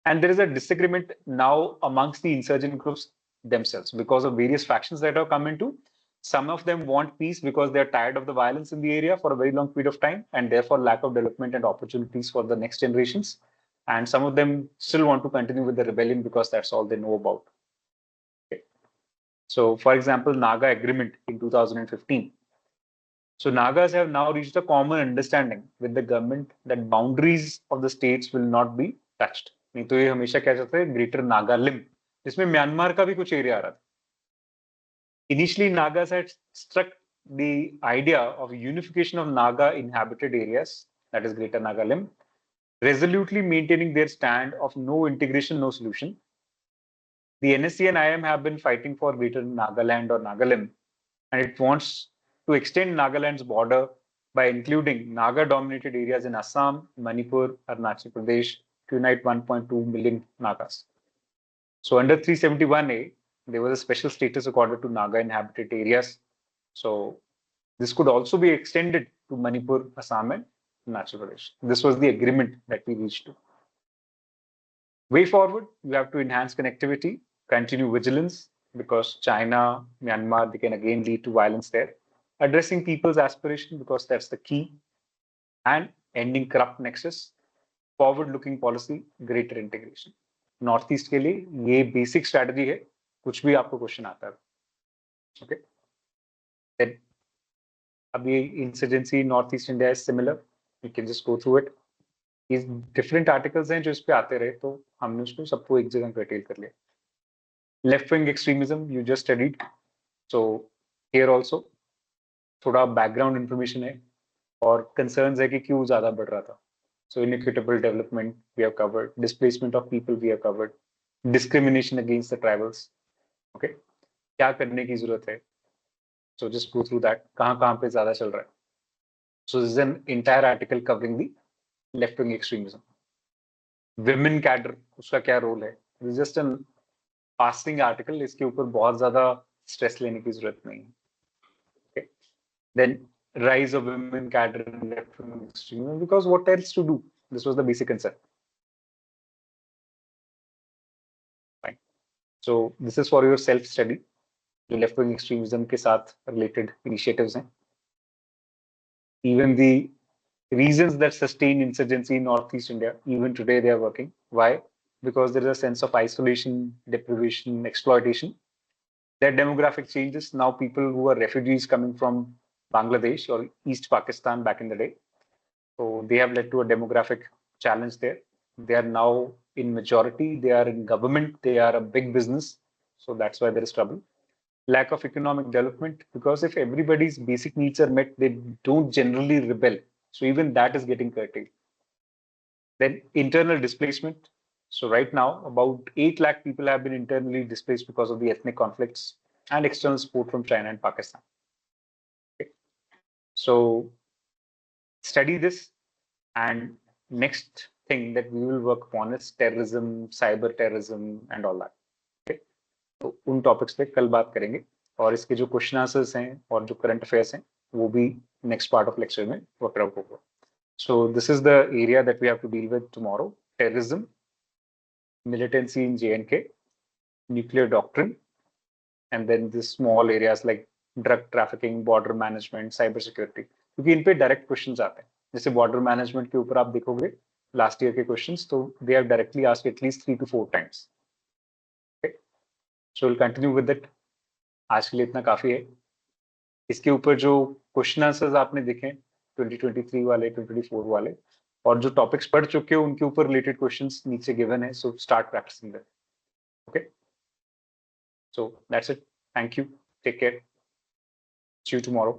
And there is a disagreement now amongst the insurgent groups themselves because of various factions that have come into. Some of them want peace because they are tired of the violence in the area for a very long period of time, and therefore lack of development and opportunities for the next generations. And some of them still want to continue with the rebellion because that's all they know about. Okay. So, for example, Naga Agreement in 2015. So Nagas have now reached a common understanding with the government that boundaries of the states will not be touched. नहीं तो ये हमेशा क्या चाहते हैं, greater Naga लिम, जिसमें Myanmar का भी कुछ एरिया आ रहा था। Initially, Nagas had struck the idea of unification of Naga inhabited areas, that is Greater Naga Limb, resolutely maintaining their stand of no integration, no solution. The NSC and IM have been fighting for Greater Nagaland or Nagalim, and it wants to extend Nagaland's border by including Naga-dominated areas in Assam, Manipur, Arunachal Pradesh to unite 1.2 million Nagas. So under 371A, there was a special status accorded to Naga inhabited areas. So this could also be extended to Manipur, Assam, and Arunachal Pradesh. This was the agreement that we reached to. Way forward, we have to enhance connectivity, continue vigilance, because China, Myanmar, they can again lead to violence there. Addressing people's aspiration, because that's the key, and ending corrupt nexus, forward-looking policy, greater integration. North east के लिए ये basic strategy है, कुछ भी आपको question आता है। Okay, then अब ये insurgency north east India is similar, you can just go through it. ये डिफरेंट आर्टिकल्स हैं जो इस पे आते रहे, तो हमने उसको सबको एक जगह डिटेल कर लिया। Left wing extremism you just studied, so here also थोड़ा बैकग्राउंड इंफॉर्मेशन है और कंसर्न्स है कि क्यों ज्यादा बढ़ रहा था। So inequitable development we have covered, displacement of people we have covered, discrimination against the tribals. Okay, क्या करने की जरूरत है? So just go through that. कहाँ पे ज़्यादा चल रहा है? So this is an entire article covering the left-wing extremism. Women cadre, उसका क्या रोल है? This is just an passing article. इसके ऊपर बहुत ज़्यादा stress लेने की जरूरत नहीं है. Okay, then rise of women cadre in left-wing extremism, because what else to do? This was the basic concern. Fine. So this is for your self-study. जो left-wing extremism के साथ related initiatives हैं. Even the reasons that sustain insurgency in Northeast India, even today they are working. Why? Because there is a sense of isolation, deprivation, exploitation. There are demographic changes. Now people who are refugees coming from Bangladesh or East Pakistan back in the day, so they have led to a demographic challenge there. They are now in majority, they are in government, they are a big business. So that's why there is trouble. Lack of economic development, because if everybody's basic needs are met, they don't generally rebel. So even that is getting curtailed. Then internal displacement. So right now, about 8 lakh people have been internally displaced because of the ethnic conflicts and external support from China and Pakistan. Okay. So study this, and next thing that we will work upon is terrorism, cyber terrorism and all that. Okay, तो उन topics पे कल बात करेंगे, और इसके जो question answers हैं और जो करंट अफेयर्स हैं वो भी नेक्स्ट पार्ट ऑफ लेक्चर में वर्कआउट होगा. So this is the area that we have to deal with tomorrow: terrorism, militancy in J&K, nuclear doctrine, and then the small areas like drug trafficking, border management, cyber security, क्योंकि इन पे direct questions आते हैं. जैसे border management के ऊपर आप देखोगे last year के क्वेश्चंस, तो they have directly asked at least 3 to 4 times. Okay, so will continue with it. आज के लिए इतना काफी है. इसके ऊपर जो क्वेश्चन आंसर्स आपने देखे 2023 वाले, 2024 वाले, और जो टॉपिक्स पढ़ चुके हो उनके ऊपर रिलेटेड क्वेश्चंस नीचे गिवन है. So start practicing that. Okay, so that's it. Thank you, take care, see you tomorrow.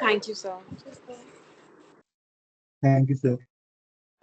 Thank you, sir. Thank you, sir.